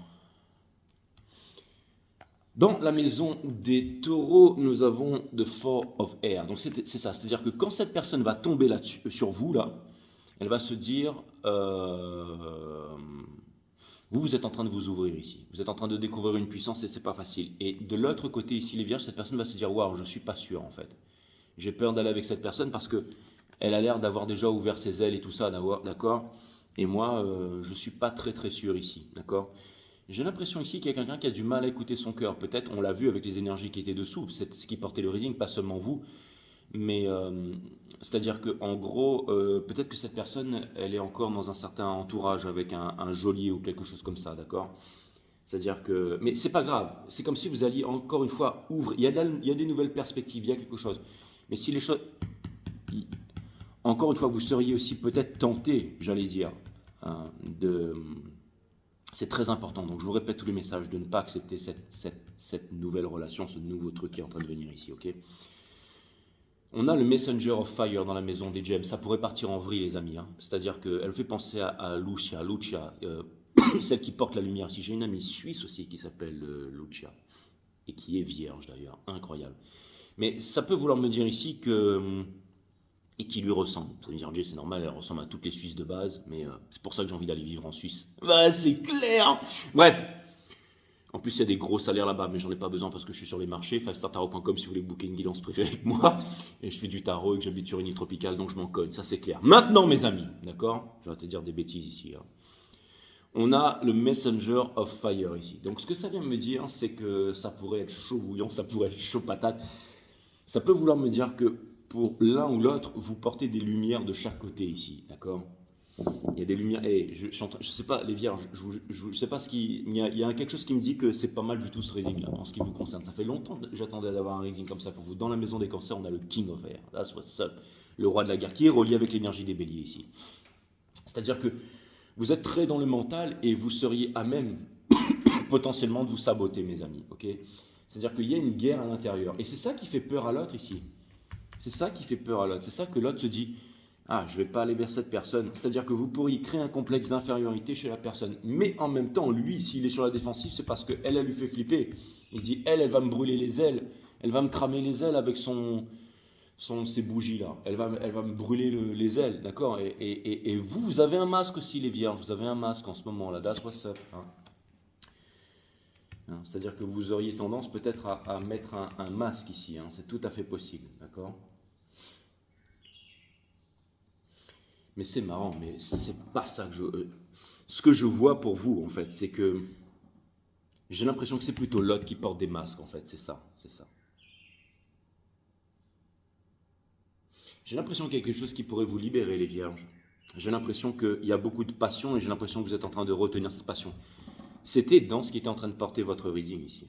Dans la maison des taureaux, nous avons The Four of Air. Donc, c'est ça. C'est-à-dire que quand cette personne va tomber là sur vous, là, elle va se dire... Vous êtes en train de vous ouvrir ici. Vous êtes en train de découvrir une puissance et c'est pas facile. Et de l'autre côté ici, les vierges, cette personne va se dire, waouh, je suis pas sûr en fait. J'ai peur d'aller avec cette personne parce que elle a l'air d'avoir déjà ouvert ses ailes et tout ça, d'accord? Et moi, je suis pas très sûr ici, d'accord? J'ai l'impression ici qu'il y a quelqu'un qui a du mal à écouter son cœur. Peut-être, on l'a vu avec les énergies qui étaient dessous, c'est ce qui portait le reading, pas seulement vous. Mais c'est-à-dire qu'en gros, peut-être que cette personne, elle est encore dans un certain entourage avec un geôlier ou quelque chose comme ça, d'accord? C'est-à-dire que... Mais c'est pas grave, c'est comme si vous alliez encore une fois ouvrir, il y a des nouvelles perspectives, il y a quelque chose. Mais si les choses... Encore une fois, vous seriez aussi peut-être tenté, j'allais dire, hein, c'est très important, donc je vous répète tous les messages, de ne pas accepter cette nouvelle relation, ce nouveau truc qui est en train de venir ici, ok? On a le Messenger of Fire dans la maison des gemmes. Ça pourrait partir en vrille, les amis. Hein. C'est-à-dire qu'elle fait penser à Lucia, celle qui porte la lumière. Si j'ai une amie suisse aussi qui s'appelle Lucia, et qui est vierge d'ailleurs, incroyable. Mais ça peut vouloir me dire ici que... et qui lui ressemble. Ça veut dire, Jay, c'est normal, elle ressemble à toutes les Suisses de base, mais c'est pour ça que j'ai envie d'aller vivre en Suisse. Bah, c'est clair. Bref. En plus, il y a des gros salaires là-bas, mais j'en ai pas besoin parce que je suis sur les marchés. Fivestartarot.com si vous voulez booker une guidance privée avec moi. Et je fais du tarot et que j'habite sur une île tropicale, donc je m'en cogne. Ça, c'est clair. Maintenant, mes amis, d'accord? Je vais te dire des bêtises ici. Hein. On a le Messenger of Fire ici. Donc, ce que ça vient me dire, c'est que ça pourrait être chaud bouillant, ça pourrait être chaud patate. Ça peut vouloir me dire que pour l'un ou l'autre, vous portez des lumières de chaque côté ici, d'accord? Il y a des lumières. Et je sais pas, les vierges, je sais pas ce qui. Il y a quelque chose qui me dit que c'est pas mal du tout ce reading-là, en ce qui vous concerne. Ça fait longtemps que j'attendais d'avoir un reading comme ça pour vous. Dans la maison des cancers, on a le King of Air. That's what's up. Le roi de la guerre, qui est relié avec l'énergie des béliers ici. C'est-à-dire que vous êtes très dans le mental et vous seriez à même potentiellement de vous saboter, mes amis. Ok? C'est-à-dire qu'il y a une guerre à l'intérieur. Et c'est ça qui fait peur à l'autre ici. C'est ça qui fait peur à l'autre. C'est ça que l'autre se dit. Ah, je ne vais pas aller vers cette personne. C'est-à-dire que vous pourriez créer un complexe d'infériorité chez la personne. Mais en même temps, lui, s'il est sur la défensive, c'est parce qu'elle, elle lui fait flipper. Il se dit, elle va me brûler les ailes. Elle va me cramer les ailes avec ses bougies-là. Elle va me brûler les ailes, d'accord? Et vous avez un masque aussi, les vierges. Vous avez un masque en ce moment-là. That's what's up. Hein. C'est-à-dire que vous auriez tendance peut-être à mettre un masque ici. Hein. C'est tout à fait possible, d'accord? Mais c'est marrant, mais c'est pas ça que ce que je vois pour vous, en fait, c'est que j'ai l'impression que c'est plutôt l'autre qui porte des masques, en fait. C'est ça, c'est ça. J'ai l'impression qu'il y a quelque chose qui pourrait vous libérer, les vierges. J'ai l'impression qu'il y a beaucoup de passion et j'ai l'impression que vous êtes en train de retenir cette passion. C'était dans ce qui était en train de porter votre reading ici.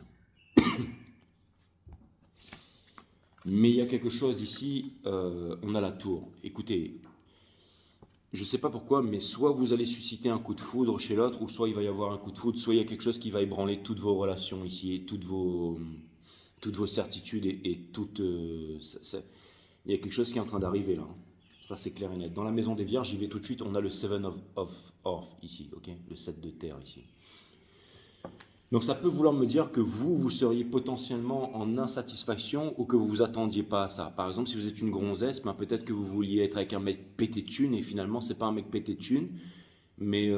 Mais il y a quelque chose ici, on a la tour. Écoutez, je ne sais pas pourquoi, mais soit vous allez susciter un coup de foudre chez l'autre, ou soit il va y avoir un coup de foudre, soit il y a quelque chose qui va ébranler toutes vos relations ici, et toutes vos certitudes, et toutes... il y a quelque chose qui est en train d'arriver là. Ça c'est clair et net. Dans la maison des vierges, j'y vais tout de suite, on a le Seven of Earth ici, ok? Le 7 de terre ici. Donc ça peut vouloir me dire que vous seriez potentiellement en insatisfaction ou que vous vous attendiez pas à ça. Par exemple, si vous êtes une gonzesse, ben peut-être que vous vouliez être avec un mec pété de thunes et finalement c'est pas un mec pété de thunes, mais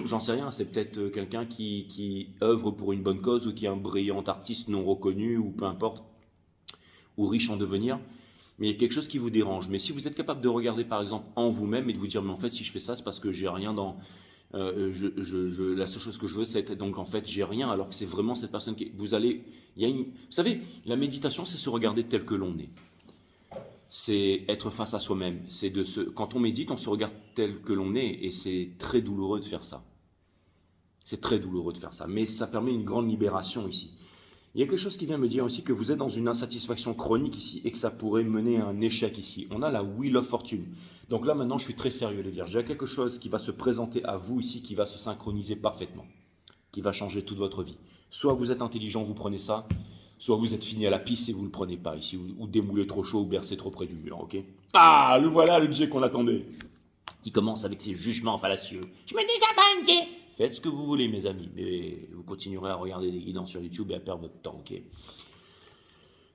j'en sais rien, c'est peut-être quelqu'un qui œuvre pour une bonne cause ou qui est un brillant artiste non reconnu ou peu importe, ou riche en devenir. Mais il y a quelque chose qui vous dérange. Mais si vous êtes capable de regarder par exemple en vous-même et de vous dire mais en fait si je fais ça c'est parce que j'ai rien dans... la seule chose que je veux, c'est donc en fait, j'ai rien, alors que c'est vraiment cette personne qui. Vous savez, la méditation, c'est se regarder tel que l'on est. C'est être face à soi-même. Quand on médite, on se regarde tel que l'on est, et c'est très douloureux de faire ça. C'est très douloureux de faire ça, mais ça permet une grande libération ici. Il y a quelque chose qui vient me dire aussi que vous êtes dans une insatisfaction chronique ici et que ça pourrait mener à un échec ici. On a la Wheel of Fortune. Donc là maintenant je suis très sérieux les vierges. Il y a quelque chose qui va se présenter à vous ici qui va se synchroniser parfaitement. Qui va changer toute votre vie. Soit vous êtes intelligent, vous prenez ça. Soit vous êtes fini à la pisse et vous ne le prenez pas ici. Ou démoulé trop chaud ou bercé trop près du mur. Ok? Ah, le voilà le Dieu qu'on attendait. Qui commence avec ses jugements fallacieux. Je me désabonne. Faites ce que vous voulez, mes amis, mais vous continuerez à regarder des guidances sur YouTube et à perdre votre temps, ok?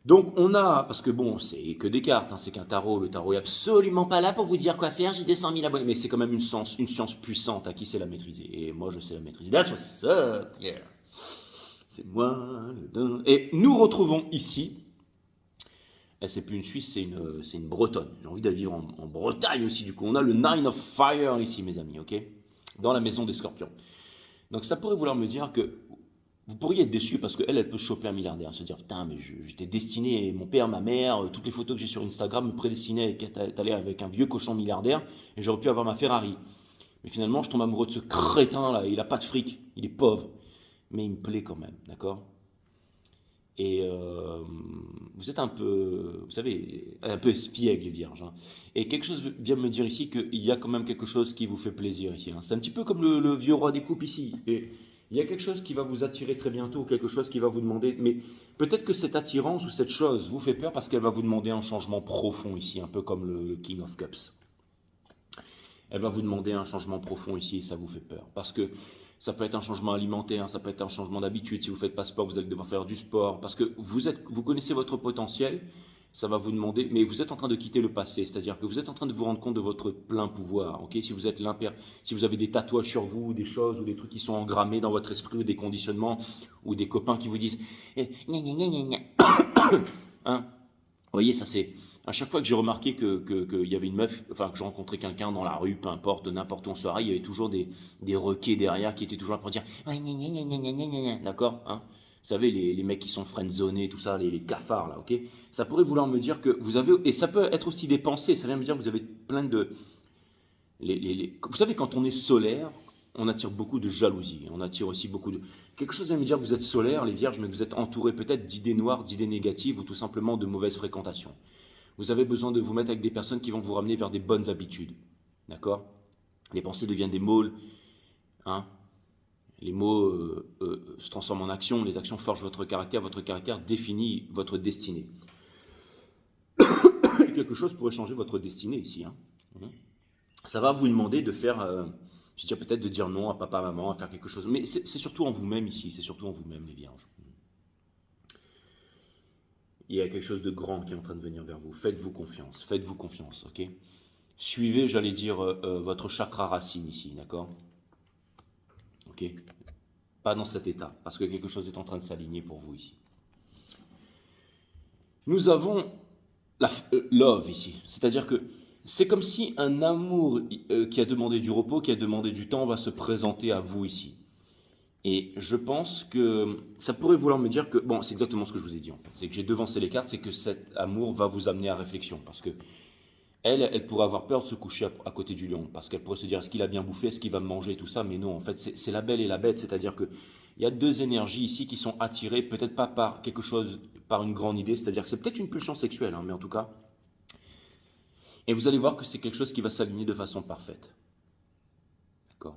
Donc, on a, parce que bon, c'est que des cartes, hein, c'est qu'un tarot. Le tarot est absolument pas là pour vous dire quoi faire, j'ai 200 000 abonnés. Mais c'est quand même une science puissante à qui sait la maîtriser. Et moi, je sais la maîtriser. That's what's up, yeah. C'est moi, le... Et nous retrouvons ici, et c'est plus une Suisse, c'est une Bretonne. J'ai envie d'aller vivre en Bretagne aussi, du coup. On a le Nine of Fire ici, mes amis, ok? Dans la maison des scorpions. Donc ça pourrait vouloir me dire que vous pourriez être déçu parce qu'elle, elle peut choper un milliardaire, se dire putain mais j'étais destiné, mon père, ma mère, toutes les photos que j'ai sur Instagram me prédestinaient à aller avec un vieux cochon milliardaire et j'aurais pu avoir ma Ferrari. Mais finalement je tombe amoureux de ce crétin là, il a pas de fric, il est pauvre, mais il me plaît quand même, d'accord? Et vous êtes un peu, vous savez, un peu espiègle les vierges. Hein. Et quelque chose vient me dire ici qu'il y a quand même quelque chose qui vous fait plaisir ici. Hein. C'est un petit peu comme le vieux roi des coupes ici. Et il y a quelque chose qui va vous attirer très bientôt, quelque chose qui va vous demander. Mais peut-être que cette attirance ou cette chose vous fait peur parce qu'elle va vous demander un changement profond ici, un peu comme le King of Cups. Elle va vous demander un changement profond ici et ça vous fait peur. Parce que ça peut être un changement alimentaire, ça peut être un changement d'habitude. Si vous ne faites pas sport, vous allez devoir faire du sport. Parce que vous connaissez votre potentiel ça va vous demander, mais vous êtes en train de quitter le passé, c'est-à-dire que vous êtes en train de vous rendre compte de votre plein pouvoir, ok? Si vous êtes si vous avez des tatouages sur vous, ou des choses, ou des trucs qui sont engrammés dans votre esprit, ou des conditionnements, ou des copains qui vous disent, gna, gna, gna, gna, gna. Hein? Vous voyez, ça c'est, à chaque fois que j'ai remarqué qu'il y avait une meuf, enfin que je rencontrais quelqu'un dans la rue, peu importe, n'importe où en soirée, il y avait toujours des requins derrière qui étaient toujours là pour dire, ouais, gna, gna, gna, gna, gna, gna, gna. D'accord? Hein? Vous savez, les mecs qui sont friendzonés, tout ça, les cafards, là, ok? Ça pourrait vouloir me dire que vous avez, et ça peut être aussi des pensées, ça vient me dire que vous avez plein de... vous savez, quand on est solaire, on attire beaucoup de jalousie, on attire aussi beaucoup de... Quelque chose vient me dire que vous êtes solaire, les vierges, mais que vous êtes entouré peut-être d'idées noires, d'idées négatives, ou tout simplement de mauvaise fréquentation. Vous avez besoin de vous mettre avec des personnes qui vont vous ramener vers des bonnes habitudes, d'accord? Les pensées deviennent des mots, hein? Les mots se transforment en actions, les actions forgent votre caractère définit votre destinée. Et quelque chose pourrait changer votre destinée ici. Hein. Ça va vous demander de faire, je dirais peut-être de dire non à papa, maman, à faire quelque chose. Mais c'est surtout en vous-même ici, c'est surtout en vous-même les vierges. Il y a quelque chose de grand qui est en train de venir vers vous. Faites-vous confiance, ok? Suivez, j'allais dire, votre chakra racine ici, d'accord? Ok? Pas dans cet état, parce que quelque chose est en train de s'aligner pour vous ici. Nous avons la love ici, c'est-à-dire que c'est comme si un amour qui a demandé du repos, qui a demandé du temps, va se présenter à vous ici. Et je pense que ça pourrait vouloir me dire que, bon, c'est exactement ce que je vous ai dit en fait, c'est que j'ai devancé les cartes, c'est que cet amour va vous amener à réflexion, parce que elle pourrait avoir peur de se coucher à côté du lion, parce qu'elle pourrait se dire, est-ce qu'il a bien bouffé, est-ce qu'il va me manger, tout ça, mais non, en fait, c'est la belle et la bête, c'est-à-dire que il y a deux énergies ici qui sont attirées, peut-être pas par quelque chose, par une grande idée, c'est-à-dire que c'est peut-être une pulsion sexuelle, hein, mais en tout cas, et vous allez voir que c'est quelque chose qui va s'aligner de façon parfaite. D'accord?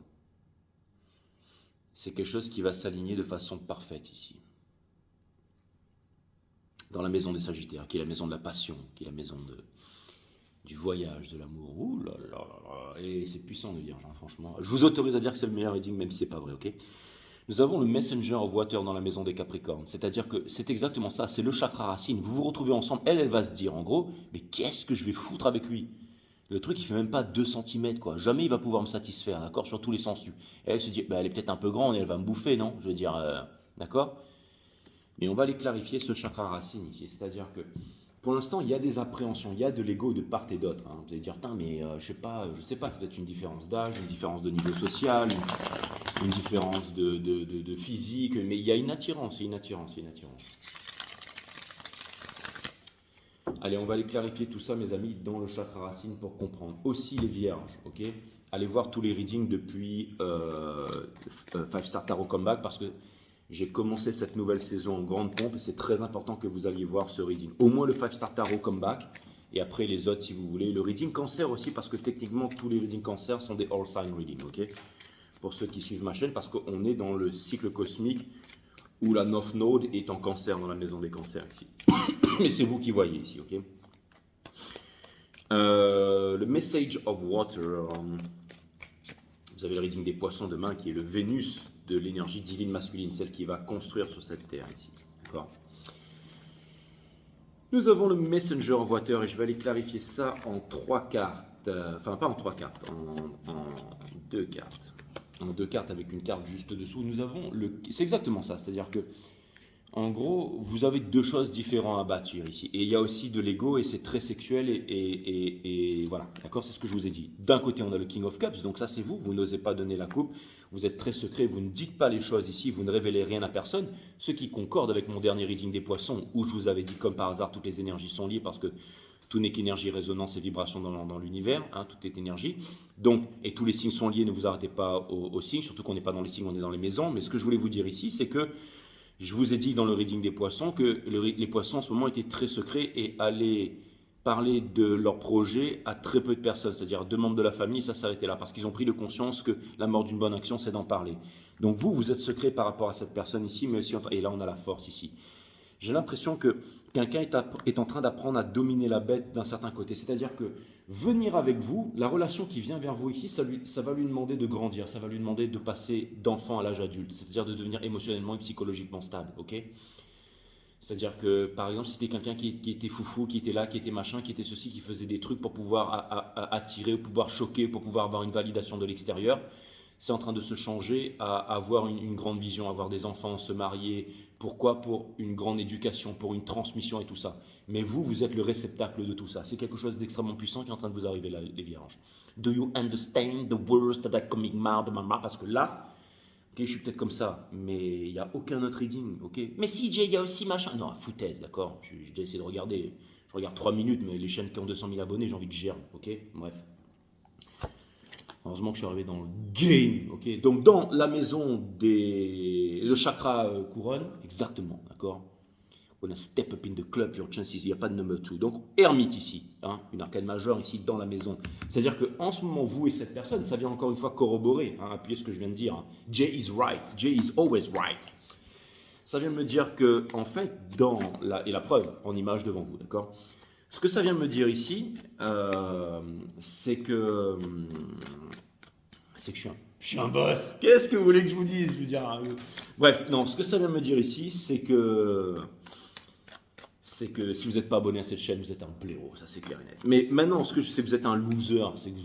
C'est quelque chose qui va s'aligner de façon parfaite ici. Dans la maison des Sagittaires, qui est la maison de la passion, qui est la maison du voyage, de l'amour. Ouh là là là là. Et c'est puissant de Vierge, hein, franchement. Je vous autorise à dire que c'est le meilleur reading, même si c'est pas vrai, ok? Nous avons le Messenger of Water dans la maison des Capricornes. C'est-à-dire que c'est exactement ça, c'est le chakra racine. Vous vous retrouvez ensemble, elle va se dire en gros, mais qu'est-ce que je vais foutre avec lui? Le truc, il fait même pas 2 cm, quoi. Jamais il va pouvoir me satisfaire, d'accord? Sur tous les sens. Et elle se dit, bah, elle est peut-être un peu grande et elle va me bouffer, non? Je veux dire, d'accord? Mais on va aller clarifier ce chakra racine ici. C'est-à-dire que pour l'instant, il y a des appréhensions, il y a de l'ego de part et d'autre. Hein. Vous allez dire, mais je sais pas, ça peut être une différence d'âge, une différence de niveau social, une différence de physique, mais il y a une attirance, il y a une attirance. Allez, on va aller clarifier tout ça, mes amis, dans le chakra racine pour comprendre. Aussi les vierges, ok? Allez voir tous les readings depuis 5 Star Tarot Comeback parce que j'ai commencé cette nouvelle saison en grande pompe et c'est très important que vous alliez voir ce reading. Au moins le 5 Star Tarot Comeback et après les autres si vous voulez. Le reading cancer aussi parce que techniquement tous les readings cancer sont des all sign reading, ok? Pour ceux qui suivent ma chaîne parce qu'on est dans le cycle cosmique où la North Node est en cancer dans la maison des cancers ici. Mais c'est vous qui voyez ici, ok? Le Message of Water. Vous avez le reading des poissons demain qui est le Vénus de l'énergie divine masculine, celle qui va construire sur cette terre ici. D'accord? Nous avons le Messenger of Water et je vais aller clarifier ça en 3 cartes. Enfin, pas en 3 cartes, en 2 cartes. En 2 cartes avec une carte juste dessous. Nous avons le. C'est exactement ça, c'est-à-dire que en gros, vous avez 2 choses différentes à bâtir ici. Et il y a aussi de l'ego et c'est très sexuel et voilà, d'accord, c'est ce que je vous ai dit. D'un côté, on a le King of Cups, donc ça c'est vous, vous n'osez pas donner la coupe, vous êtes très secret, vous ne dites pas les choses ici, vous ne révélez rien à personne, ce qui concorde avec mon dernier reading des poissons, où je vous avais dit comme par hasard, toutes les énergies sont liées parce que tout n'est qu'énergie, résonance et vibration dans l'univers, hein, tout est énergie. Donc, et tous les signes sont liés, ne vous arrêtez pas aux signes, surtout qu'on n'est pas dans les signes, on est dans les maisons. Mais ce que je voulais vous dire ici, c'est que je vous ai dit dans le reading des poissons que les poissons en ce moment étaient très secrets et allaient parler de leur projet à très peu de personnes, c'est-à-dire 2 membres de la famille, ça s'arrêtait là, parce qu'ils ont pris de conscience que la mort d'une bonne action, c'est d'en parler. Donc vous êtes secret par rapport à cette personne ici, mais aussi, et là on a la force ici. J'ai l'impression que quelqu'un est en train d'apprendre à dominer la bête d'un certain côté. C'est-à-dire que venir avec vous, la relation qui vient vers vous ici, ça va lui demander de grandir, ça va lui demander de passer d'enfant à l'âge adulte, c'est-à-dire de devenir émotionnellement et psychologiquement stable, ok? C'est-à-dire que, par exemple, si c'était quelqu'un qui était foufou, qui était là, qui était machin, qui était ceci, qui faisait des trucs pour pouvoir attirer, pour pouvoir choquer, pour pouvoir avoir une validation de l'extérieur, c'est en train de se changer à avoir une grande vision, avoir des enfants, se marier. Pourquoi? Pour une grande éducation, pour une transmission et tout ça. Mais vous, vous êtes le réceptacle de tout ça. C'est quelque chose d'extrêmement puissant qui est en train de vous arriver là, les vierges. Do you understand the words that are coming out of my mouth? Parce que là, ok, je suis peut-être comme ça, mais il n'y a aucun autre reading, ok? Mais si, Jay, il y a aussi machin. Non, foutaise, d'accord? J'ai déjà essayé de regarder. Je regarde 3 minutes, mais les chaînes qui ont 200 000 abonnés, j'ai envie de gérer, ok? Bref. Heureusement que je suis arrivé dans le game, ok? Donc, dans la maison des... Le chakra couronne, exactement, d'accord? When I step up in the club, your chances, il n'y a pas de number 2. Donc, ermite ici, hein, une arcane majeure ici dans la maison. C'est-à-dire qu'en ce moment, vous et cette personne, ça vient encore une fois corroborer, hein, appuyer ce que je viens de dire. Hein. Jay is right. Jay is always right. Ça vient me dire que, en fait, et la preuve en image devant vous, d'accord? Ce que ça vient me dire ici, c'est que je suis un boss. Qu'est-ce que vous voulez que je vous dise? Je veux dire, bref, non, ce que ça vient me dire ici, c'est que si vous n'êtes pas abonné à cette chaîne, vous êtes un blaireau, ça c'est clair et net. Mais maintenant, ce que je sais que vous êtes un loser, c'est que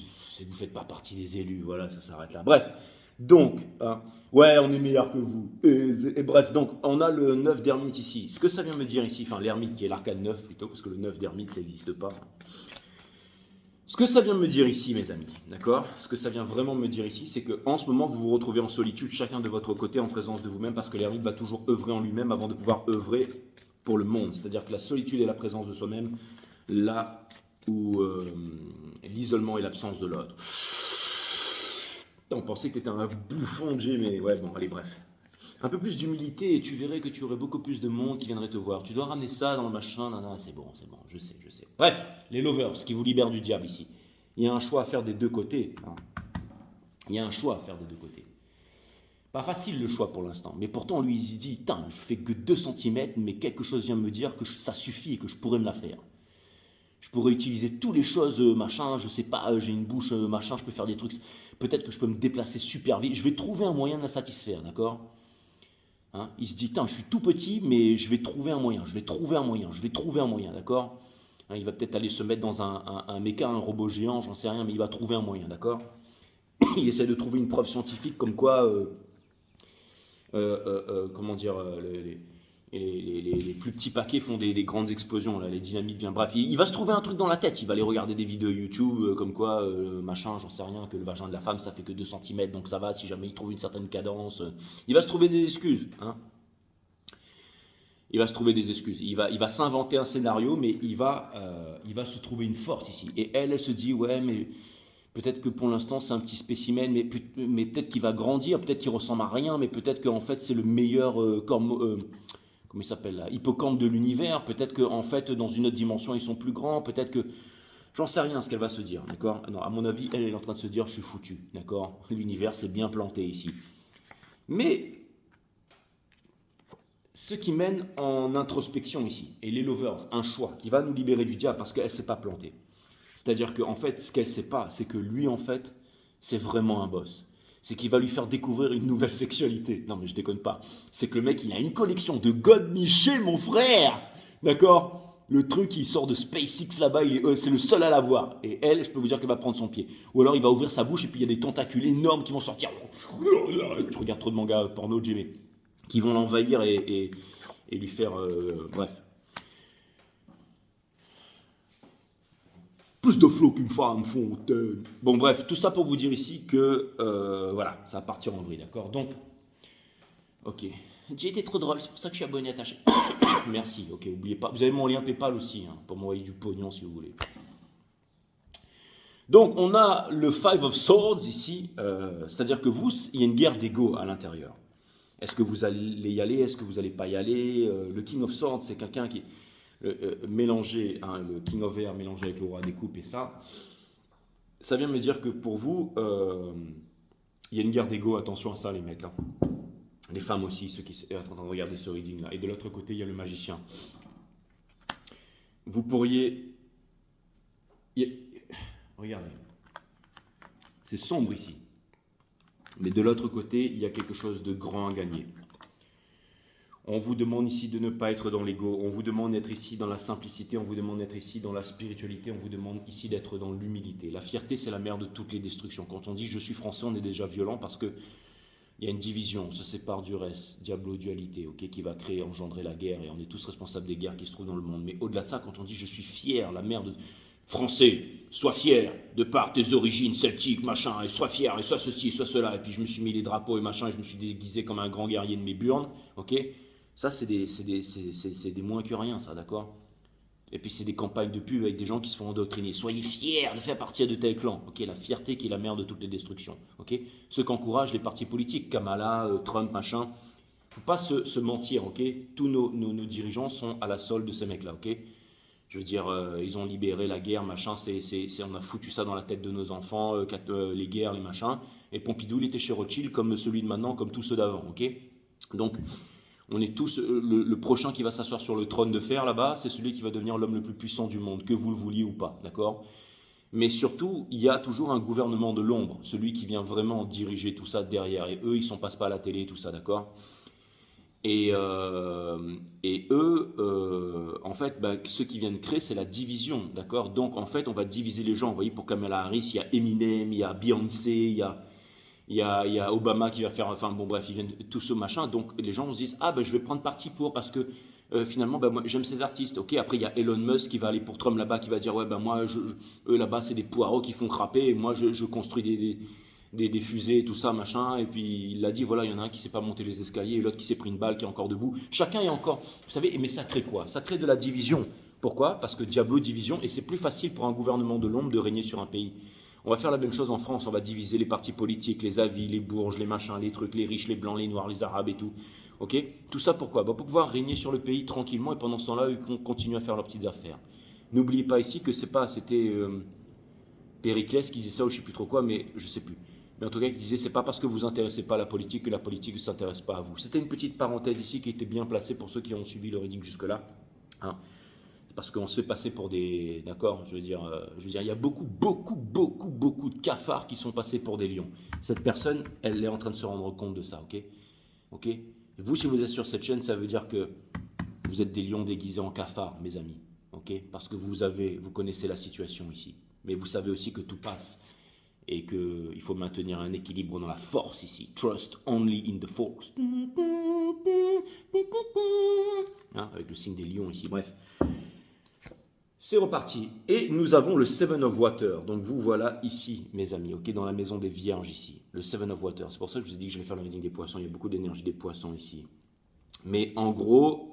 vous ne faites pas partie des élus, voilà, ça s'arrête là. Bref, donc, hein, ouais, on est meilleur que vous. Et bref, donc, on a le 9 d'ermite ici. Ce que ça vient me dire ici, enfin l'ermite qui est l'arcane 9 plutôt, parce que le 9 d'ermite, ça n'existe pas. Ce que ça vient me dire ici, mes amis, d'accord? Ce que ça vient vraiment me dire ici, c'est qu'en ce moment, vous vous retrouvez en solitude, chacun de votre côté, en présence de vous-même, parce que l'ermite va toujours œuvrer en lui-même avant de pouvoir œuvrer pour le monde. C'est-à-dire que la solitude est la présence de soi-même, là où l'isolement est l'absence de l'autre. On pensait que tu étais un bouffon, Jay, mais ouais, bon, allez, bref. Un peu plus d'humilité et tu verrais que tu aurais beaucoup plus de monde qui viendrait te voir. Tu dois ramener ça dans le machin, nanana, c'est bon, je sais. Bref, les lovers, ce qui vous libère du diable ici. Il y a un choix à faire des deux côtés. Hein. Il y a un choix à faire des deux côtés. Pas facile le choix pour l'instant, mais pourtant lui il se dit, je fais que 2 cm, mais quelque chose vient me dire que ça suffit et que je pourrais me la faire. Je pourrais utiliser toutes les choses, machin, je sais pas, j'ai une bouche, machin, je peux faire des trucs, peut-être que je peux me déplacer super vite, je vais trouver un moyen de la satisfaire, d'accord? Hein, il se dit, je suis tout petit, mais je vais trouver un moyen, d'accord? Hein, il va peut-être aller se mettre dans un méca, un robot géant, j'en sais rien, mais il va trouver un moyen, d'accord? Il essaie de trouver une preuve scientifique comme quoi, comment dire, les plus petits paquets font des grandes explosions, là, les dynamites viennent. Bref, il va se trouver un truc dans la tête, il va aller regarder des vidéos YouTube, comme quoi, machin, j'en sais rien, que le vagin de la femme, ça fait que 2 cm, donc ça va, si jamais il trouve une certaine cadence. Il va se trouver des excuses, hein. Il va se trouver des excuses. Il va s'inventer un scénario, mais il va se trouver une force ici. Et elle se dit, ouais, mais peut-être que pour l'instant c'est un petit spécimen, mais peut-être qu'il va grandir, peut-être qu'il ressemble à rien, mais peut-être qu'en fait c'est le meilleur comment il s'appelle là, hippocampe de l'univers. Peut-être qu'en fait dans une autre dimension ils sont plus grands. Peut-être que j'en sais rien ce qu'elle va se dire, d'accord? Non, à mon avis elle est en train de se dire je suis foutu, d'accord? L'univers s'est bien planté ici. Mais ce qui mène en introspection ici, et les lovers, un choix qui va nous libérer du diable parce qu'elle ne s'est pas plantée. C'est-à-dire qu'en fait, ce qu'elle ne sait pas, c'est que lui, en fait, c'est vraiment un boss. C'est qu'il va lui faire découvrir une nouvelle sexualité. Non, mais je déconne pas. C'est que le mec, il a une collection de God Michel, mon frère. D'accord? Le truc, il sort de SpaceX là-bas, c'est le seul à l'avoir. Et elle, je peux vous dire qu'elle va prendre son pied. Ou alors, il va ouvrir sa bouche et puis il y a des tentacules énormes qui vont sortir. Je regarde trop de mangas porno, Jimmy. Qui vont l'envahir et lui faire... bref. Plus de flow qu'une femme fontaine. Bon, bref, tout ça pour vous dire ici que, voilà, ça va partir en vrille, d'accord? Donc, ok. J'ai été trop drôle, c'est pour ça que je suis abonné à ta chaîne. Merci, ok, n'oubliez pas. Vous avez mon lien PayPal aussi, hein, pour m'envoyer du pognon si vous voulez. Donc, on a le Five of Swords ici, c'est-à-dire que vous, il y a une guerre d'ego à l'intérieur. Est-ce que vous allez y aller? Est-ce que vous n'allez pas y aller? Le King of Swords, c'est quelqu'un qui... mélangé, hein, le King of Air mélangé avec le roi des coupes et ça vient me dire que pour vous, il y a une guerre d'ego, attention à ça les mecs. Hein. Les femmes aussi, ceux qui sont en train de regarder ce reading là. Et de l'autre côté, il y a le magicien. Vous pourriez... Regardez. C'est sombre ici. Mais de l'autre côté, il y a quelque chose de grand à gagner. On vous demande ici de ne pas être dans l'ego, on vous demande d'être ici dans la simplicité, on vous demande d'être ici dans la spiritualité, on vous demande ici d'être dans l'humilité. La fierté, c'est la mère de toutes les destructions. Quand on dit je suis français, on est déjà violent parce que il y a une division, on se sépare du reste, diablo-dualité, ok, qui va créer, engendrer la guerre, et on est tous responsables des guerres qui se trouvent dans le monde. Mais au-delà de ça, quand on dit je suis fier, la mère de français, sois fier de par tes origines celtiques, machin, et sois fier, et sois ceci, et sois cela, et puis je me suis mis les drapeaux et machin, et je me suis déguisé comme un grand guerrier de mes burnes, ok. Ça, c'est des moins que rien, ça, d'accord? Et puis, c'est des campagnes de pub avec des gens qui se font endoctriner. Soyez fiers de faire partie de tel clan, ok? La fierté qui est la mère de toutes les destructions, ok? Ceux qu'encouragent les partis politiques, Kamala, Trump, machin. Il ne faut pas se mentir, ok? Tous nos dirigeants sont à la solde de ces mecs-là, ok? Je veux dire, ils ont libéré la guerre, machin, on a foutu ça dans la tête de nos enfants, les guerres, les machins. Et Pompidou, il était chez Rothschild comme celui de maintenant, comme tous ceux d'avant, ok? Donc, on est tous, le prochain qui va s'asseoir sur le trône de fer là-bas, c'est celui qui va devenir l'homme le plus puissant du monde, que vous le vouliez ou pas, d'accord? Mais surtout, il y a toujours un gouvernement de l'ombre, celui qui vient vraiment diriger tout ça derrière. Et eux, ils ne passent pas à la télé, tout ça, d'accord? Et eux, en fait, bah, ce qu'ils viennent créer, c'est la division, d'accord? Donc, en fait, on va diviser les gens. Vous voyez, pour Kamala Harris, il y a Eminem, il y a Beyoncé, il y a Obama qui va faire, enfin bon bref, ils viennent tous ce machin, donc les gens se disent, ah ben je vais prendre parti pour, parce que finalement, ben, moi j'aime ces artistes, ok, après il y a Elon Musk qui va aller pour Trump là-bas, qui va dire, ouais ben moi, eux là-bas c'est des poireaux qui font crapper, et moi je construis des fusées et tout ça, machin, et puis il a dit, voilà, il y en a un qui ne sait pas monter les escaliers, et l'autre qui s'est pris une balle, qui est encore debout, chacun est encore, vous savez, mais ça crée quoi? Ça crée de la division. Pourquoi? Parce que diablo division, et c'est plus facile pour un gouvernement de l'ombre de régner sur un pays. On va faire la même chose en France, on va diviser les partis politiques, les avis, les bourges, les machins, les trucs, les riches, les blancs, les noirs, les arabes et tout. Ok? Tout ça pourquoi? Bah, pour pouvoir régner sur le pays tranquillement et pendant ce temps-là, ils continuent à faire leurs petites affaires. N'oubliez pas ici que c'était Périclès qui disait ça ou je sais plus trop quoi, mais je sais plus. Mais en tout cas, qui disait c'est pas parce que vous intéressez pas à la politique que la politique ne s'intéresse pas à vous. C'était une petite parenthèse ici qui était bien placée pour ceux qui ont suivi le reading jusque-là. Hein? Parce qu'on se fait passer pour des... D'accord, je veux dire, il y a beaucoup de cafards qui sont passés pour des lions. Cette personne, elle est en train de se rendre compte de ça, ok? Ok? Et vous, si vous êtes sur cette chaîne, ça veut dire que vous êtes des lions déguisés en cafards, mes amis, ok? Parce que vous connaissez la situation ici. Mais vous savez aussi que tout passe et qu'il faut maintenir un équilibre dans la force ici. Trust only in the force. Hein, avec le signe des lions ici, bref. C'est reparti. Et nous avons le Seven of Water. Donc vous voilà ici, mes amis, ok, dans la maison des vierges ici. Le Seven of Water. C'est pour ça que je vous ai dit que j'allais faire le reading des poissons. Il y a beaucoup d'énergie des poissons ici. Mais en gros,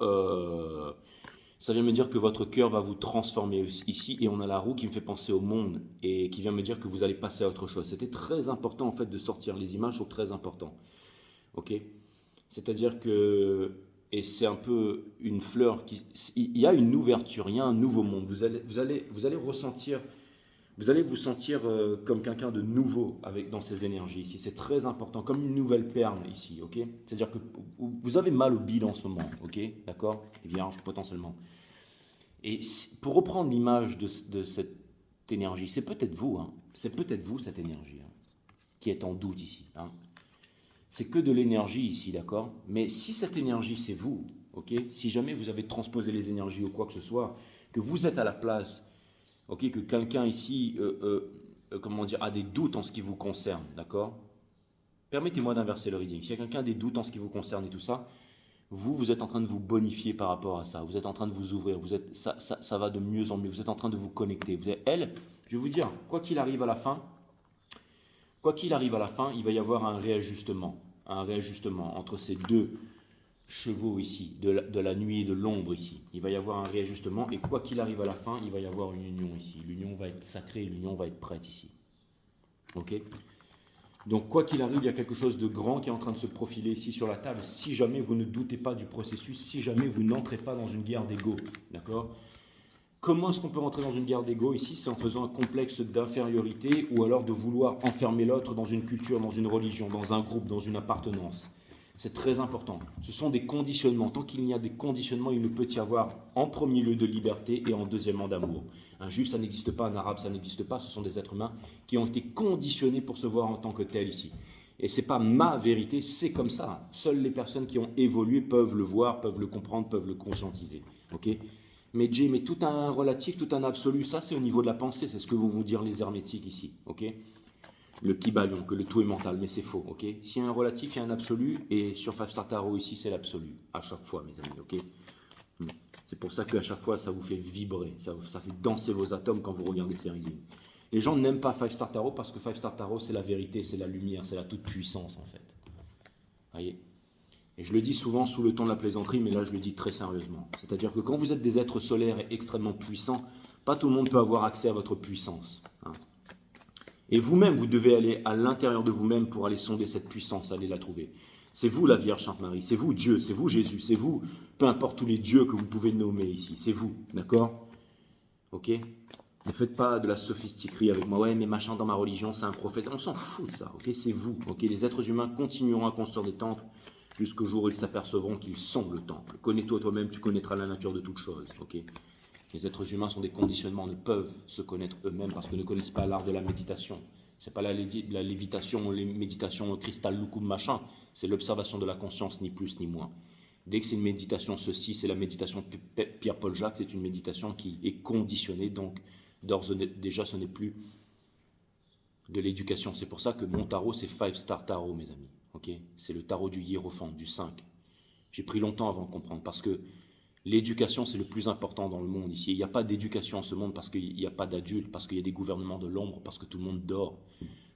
ça vient me dire que votre cœur va vous transformer ici. Et on a la roue qui me fait penser au monde et qui vient me dire que vous allez passer à autre chose. C'était très important en fait de sortir les images, c'est très important. Ok? C'est-à-dire que... Et c'est un peu une fleur qui... Il y a une ouverture, il y a un nouveau monde. Vous allez ressentir... Vous allez vous sentir comme quelqu'un de nouveau dans ces énergies ici. C'est très important, comme une nouvelle perle ici, ok? C'est-à-dire que vous avez mal au bide en ce moment, ok? D'accord? Les vierges, potentiellement. Et pour reprendre l'image de cette énergie, c'est peut-être vous, hein? C'est peut-être vous, cette énergie, hein, qui est en doute ici, hein? C'est que de l'énergie ici, d'accord? Mais si cette énergie, c'est vous, ok? Si jamais vous avez transposé les énergies ou quoi que ce soit, que vous êtes à la place, ok? Que quelqu'un ici, comment dire, a des doutes en ce qui vous concerne, d'accord? Permettez-moi d'inverser le reading. Si quelqu'un a des doutes en ce qui vous concerne et tout ça, vous êtes en train de vous bonifier par rapport à ça. Vous êtes en train de vous ouvrir. Ça va de mieux en mieux. Vous êtes en train de vous connecter. Elle, je vais vous dire, quoi qu'il arrive à la fin, il va y avoir un réajustement entre ces deux chevaux ici, de la nuit et de l'ombre ici. Il va y avoir un réajustement et quoi qu'il arrive à la fin, il va y avoir une union ici. L'union va être sacrée, l'union va être prête ici. Ok? Donc quoi qu'il arrive, il y a quelque chose de grand qui est en train de se profiler ici sur la table. Si jamais vous ne doutez pas du processus, si jamais vous n'entrez pas dans une guerre d'ego, d'accord? Comment est-ce qu'on peut rentrer dans une guerre d'ego ici? C'est en faisant un complexe d'infériorité ou alors de vouloir enfermer l'autre dans une culture, dans une religion, dans un groupe, dans une appartenance. C'est très important. Ce sont des conditionnements. Tant qu'il y a des conditionnements, il ne peut y avoir en premier lieu de liberté et en deuxièmement d'amour. Un juif, ça n'existe pas. Un arabe, ça n'existe pas. Ce sont des êtres humains qui ont été conditionnés pour se voir en tant que tels ici. Et c'est pas ma vérité, c'est comme ça. Seules les personnes qui ont évolué peuvent le voir, peuvent le comprendre, peuvent le conscientiser. Ok? Mais Jay, mais tout un relatif, tout un absolu, ça c'est au niveau de la pensée, c'est ce que vont vous dire les hermétiques ici. Ok? Le kibalion, que le tout est mental, mais c'est faux. Ok? S'il y a un relatif, il y a un absolu, et sur Five Star Tarot ici, c'est l'absolu. À chaque fois, mes amis. Ok? C'est pour ça qu'à chaque fois, ça vous fait vibrer, ça fait danser vos atomes quand vous regardez ces readings. Les gens n'aiment pas Five Star Tarot parce que Five Star Tarot, c'est la vérité, c'est la lumière, c'est la toute-puissance en fait. Voyez? Et je le dis souvent sous le ton de la plaisanterie, mais là je le dis très sérieusement. C'est-à-dire que quand vous êtes des êtres solaires et extrêmement puissants, pas tout le monde peut avoir accès à votre puissance. Hein. Et vous-même, vous devez aller à l'intérieur de vous-même pour aller sonder cette puissance, aller la trouver. C'est vous la Vierge Sainte Marie, c'est vous Dieu, c'est vous Jésus, c'est vous, peu importe tous les dieux que vous pouvez nommer ici, c'est vous, d'accord? Ok? Ne faites pas de la sophistiquerie avec moi. Ouais, mais machin dans ma religion, c'est un prophète. On s'en fout de ça, ok? C'est vous, ok? Les êtres humains continueront à construire des temples jusqu'au jour où ils s'apercevront qu'ils sont le temple. Connais-toi toi-même, tu connaîtras la nature de toute chose, ok? Les êtres humains sont des conditionnements, ne peuvent se connaître eux-mêmes parce qu'ils ne connaissent pas l'art de la méditation. C'est pas la lévitation, les méditations cristal, loukoum, machin. C'est l'observation de la conscience, ni plus ni moins. Dès que c'est une méditation, ceci, c'est la méditation Pierre-Paul Jacques, c'est une méditation qui est conditionnée, donc d'ores et déjà, ce n'est plus de l'éducation. C'est pour ça que mon tarot, c'est Five Star Tarot, mes amis. Okay, c'est le tarot du hiérophante, du 5. J'ai pris longtemps avant de comprendre, parce que l'éducation, c'est le plus important dans le monde ici. Il n'y a pas d'éducation en ce monde parce qu'il n'y a pas d'adultes, parce qu'il y a des gouvernements de l'ombre, parce que tout le monde dort.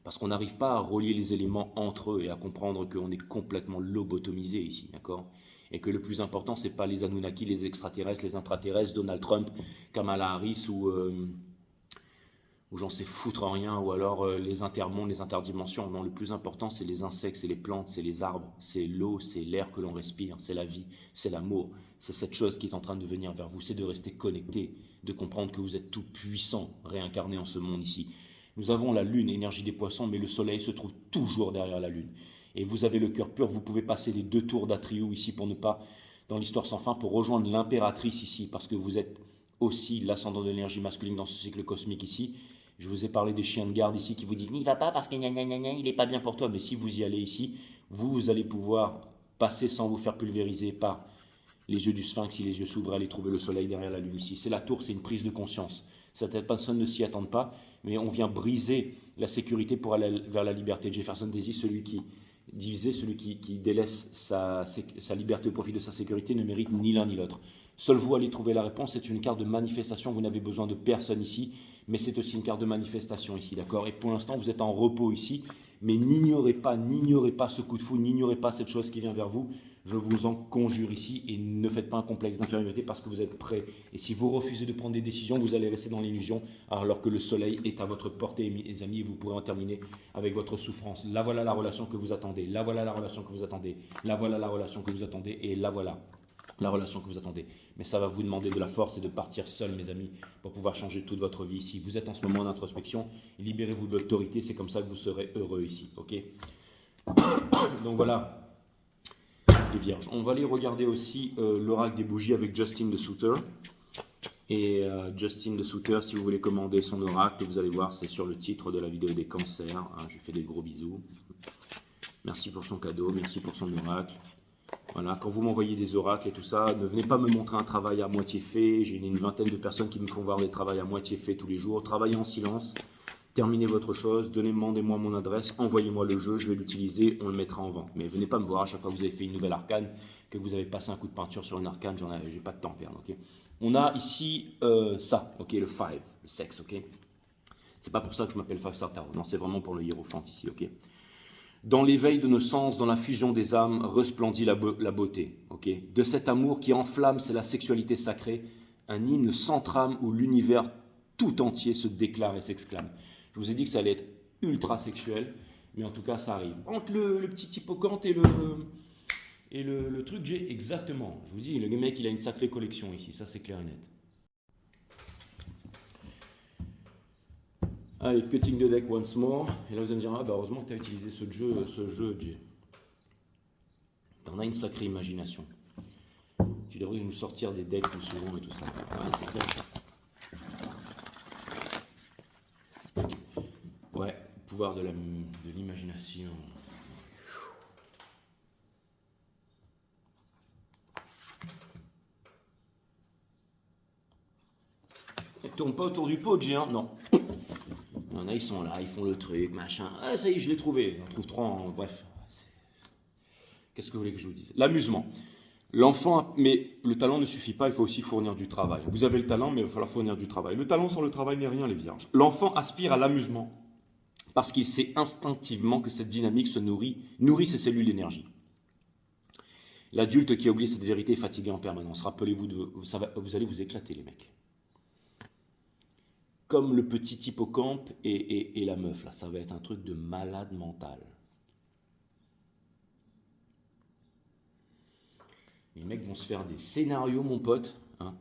Parce qu'on n'arrive pas à relier les éléments entre eux et à comprendre qu'on est complètement lobotomisé ici, d'accord? Et que le plus important, c'est pas les Anunnaki, les extraterrestres, les intraterrestres, Donald Trump, Kamala Harris ou j'en sais foutre rien, ou alors les intermondes, les interdimensions. Non, le plus important, c'est les insectes, c'est les plantes, c'est les arbres, c'est l'eau, c'est l'air que l'on respire, c'est la vie, c'est l'amour. C'est cette chose qui est en train de venir vers vous, c'est de rester connecté, de comprendre que vous êtes tout puissant, réincarné en ce monde ici. Nous avons la lune, énergie des poissons, mais le soleil se trouve toujours derrière la lune. Et vous avez le cœur pur, vous pouvez passer les 2 tours d'Atriou ici pour ne pas, dans l'histoire sans fin, pour rejoindre l'impératrice ici, parce que vous êtes aussi l'ascendant de l'énergie masculine dans ce cycle cosmique ici. Je vous ai parlé des chiens de garde ici qui vous disent n'y va pas parce que gna gna gna gna, il n'est pas bien pour toi. Mais si vous y allez ici, vous allez pouvoir passer sans vous faire pulvériser par les yeux du sphinx. Si les yeux s'ouvrent, aller trouver le soleil derrière la lune ici. C'est la tour, c'est une prise de conscience. Certaines personnes ne s'y attendent pas, mais on vient briser la sécurité pour aller vers la liberté. Jefferson Daisy, celui qui disait, celui qui délaisse sa liberté au profit de sa sécurité, ne mérite ni l'un ni l'autre. Seul vous allez trouver la réponse, c'est une carte de manifestation, vous n'avez besoin de personne ici, mais c'est aussi une carte de manifestation ici, d'accord? Et pour l'instant, vous êtes en repos ici, mais n'ignorez pas ce coup de foudre, n'ignorez pas cette chose qui vient vers vous. Je vous en conjure ici, et ne faites pas un complexe d'infériorité parce que vous êtes prêts. Et si vous refusez de prendre des décisions, vous allez rester dans l'illusion alors que le soleil est à votre portée, mes amis, et vous pourrez en terminer avec votre souffrance. Là voilà la relation que vous attendez, là voilà la relation que vous attendez, là voilà la relation que vous attendez, et là voilà la relation que vous attendez. Mais ça va vous demander de la force et de partir seul, mes amis, pour pouvoir changer toute votre vie ici. Vous êtes en ce moment en introspection, libérez-vous de l'autorité, c'est comme ça que vous serez heureux ici, ok? Donc voilà, les vierges. On va aller regarder aussi l'oracle des bougies avec Justin de Souter. Et Justin de Souter, si vous voulez commander son oracle, vous allez voir, c'est sur le titre de la vidéo des cancers. Hein, je lui fais des gros bisous. Merci pour son cadeau, merci pour son oracle. Voilà, quand vous m'envoyez des oracles et tout ça, ne venez pas me montrer un travail à moitié fait. J'ai une vingtaine de personnes qui me font voir des travails à moitié fait tous les jours. Travaillez en silence, terminez votre chose, demandez-moi mon adresse, envoyez-moi le jeu, je vais l'utiliser, on le mettra en vente. Mais venez pas me voir à chaque fois que vous avez fait une nouvelle arcane, que vous avez passé un coup de peinture sur une arcane, j'ai pas de temps à perdre. Okay. On a ici ça, ok, le 5, le sexe, ok. C'est pas pour ça que je m'appelle Five Star Tarot, non, c'est vraiment pour le hiérophante ici, ok. Dans l'éveil de nos sens, dans la fusion des âmes, resplendit la beauté. Okay, de cet amour qui enflamme, c'est la sexualité sacrée, un hymne sans trame où l'univers tout entier se déclare et s'exclame. Je vous ai dit que ça allait être ultra sexuel, mais en tout cas, ça arrive. Entre le petit hippocampe et le truc, j'ai exactement. Je vous dis, le mec, il a une sacrée collection ici, ça c'est clair et net. Allez, cutting the deck once more. Et là, vous allez me dire, ah bah heureusement que tu as utilisé ce jeu, Jay. T'en as une sacrée imagination. Tu devrais nous sortir des decks plus souvent et tout ça. Ouais, c'est clair. Ouais, pouvoir de l'imagination. tourne pas autour du pot, G1, non. Il y en a, ils sont là, ils font le truc, machin. Ah, ça y est, je l'ai trouvé. On trouve trois, bref. Qu'est-ce que vous voulez que je vous dise? L'amusement. L'enfant, mais le talent ne suffit pas, il faut aussi fournir du travail. Vous avez le talent, mais il va falloir fournir du travail. Le talent sans le travail n'est rien, les vierges. L'enfant aspire à l'amusement parce qu'il sait instinctivement que cette dynamique se nourrit ses cellules d'énergie. L'adulte qui a oublié cette vérité est fatigué en permanence. Rappelez-vous, vous allez vous éclater, les mecs. Comme le petit hippocampe et la meuf, là, ça va être un truc de malade mental. Les mecs vont se faire des scénarios, mon pote. Hein.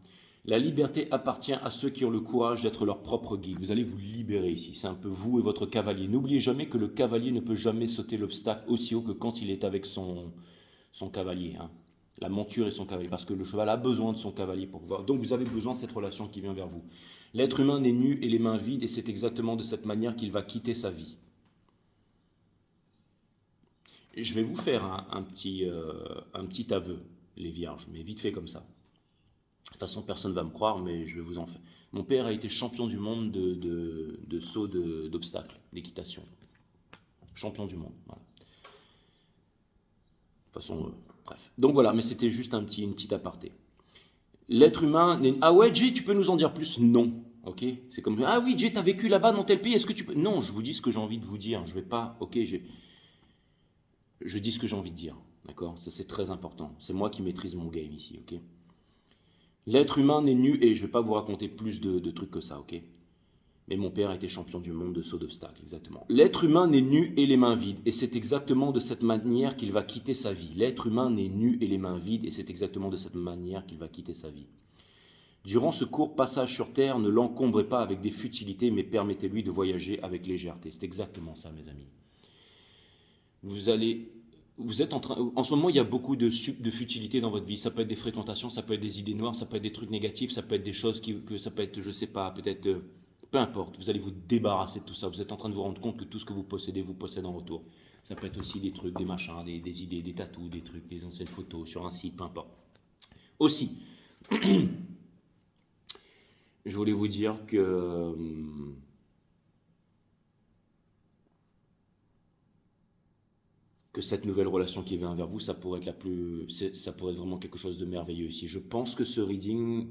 La liberté appartient à ceux qui ont le courage d'être leur propre guide. Vous allez vous libérer ici. C'est un peu vous et votre cavalier. N'oubliez jamais que le cavalier ne peut jamais sauter l'obstacle aussi haut que quand il est avec son cavalier. Hein. La monture et son cavalier. Parce que le cheval a besoin de son cavalier pour pouvoir. Donc vous avez besoin de cette relation qui vient vers vous. L'être humain n'est nu et les mains vides et c'est exactement de cette manière qu'il va quitter sa vie. Je vais vous faire un petit aveu. Les vierges, mais vite fait comme ça. De toute façon, personne ne va me croire, mais je vais vous en faire. Mon père a été champion du monde de saut d'obstacles, d'équitation. Champion du monde, voilà. De toute façon, bref. Donc voilà, mais c'était juste une petite aparté. L'être humain n'est... Ah ouais, Jay, tu peux nous en dire plus? Non, ok? C'est comme... Ah oui, Jay, t'as vécu là-bas dans tel pays, est-ce que tu peux... Non, je vous dis ce que j'ai envie de vous dire, je vais pas... Ok, je dis ce que j'ai envie de dire. D'accord? Ça, c'est très important. C'est moi qui maîtrise mon game ici, ok? L'être humain n'est nu, et je ne vais pas vous raconter plus de trucs que ça, ok? Mais mon père a été champion du monde de saut d'obstacles, exactement. L'être humain n'est nu et les mains vides, et c'est exactement de cette manière qu'il va quitter sa vie. L'être humain n'est nu et les mains vides, et c'est exactement de cette manière qu'il va quitter sa vie. Durant ce court passage sur Terre, ne l'encombrez pas avec des futilités, mais permettez-lui de voyager avec légèreté. C'est exactement ça, mes amis. Vous êtes en ce moment, il y a beaucoup de futilité dans votre vie. Ça peut être des fréquentations, ça peut être des idées noires, ça peut être des trucs négatifs, ça peut être des choses ça peut être, je sais pas, peut-être, peu importe. Vous allez vous débarrasser de tout ça. Vous êtes en train de vous rendre compte que tout ce que vous possède en retour. Ça peut être aussi des trucs, des machins, des idées, des tatous, des trucs, des anciennes photos sur un site, peu importe. Aussi, je voulais vous dire que cette nouvelle relation qui vient vers vous, ça pourrait être ça pourrait être vraiment quelque chose de merveilleux ici. Je pense que ce reading,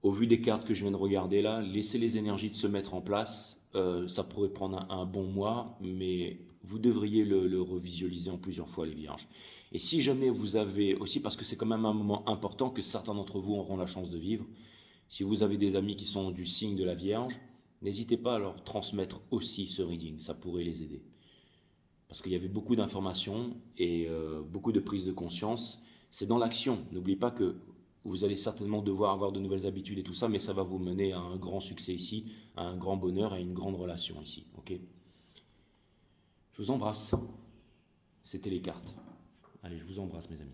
au vu des cartes que je viens de regarder là, laissez les énergies de se mettre en place. Ça pourrait prendre un bon mois, mais vous devriez le revisualiser en plusieurs fois, les vierges. Et si jamais vous avez aussi, parce que c'est quand même un moment important que certains d'entre vous auront la chance de vivre, si vous avez des amis qui sont du signe de la Vierge, n'hésitez pas à leur transmettre aussi ce reading, ça pourrait les aider. Parce qu'il y avait beaucoup d'informations et beaucoup de prise de conscience. C'est dans l'action. N'oubliez pas que vous allez certainement devoir avoir de nouvelles habitudes et tout ça, mais ça va vous mener à un grand succès ici, à un grand bonheur, à une grande relation ici. Ok? Je vous embrasse. C'était les cartes. Allez, je vous embrasse, mes amis.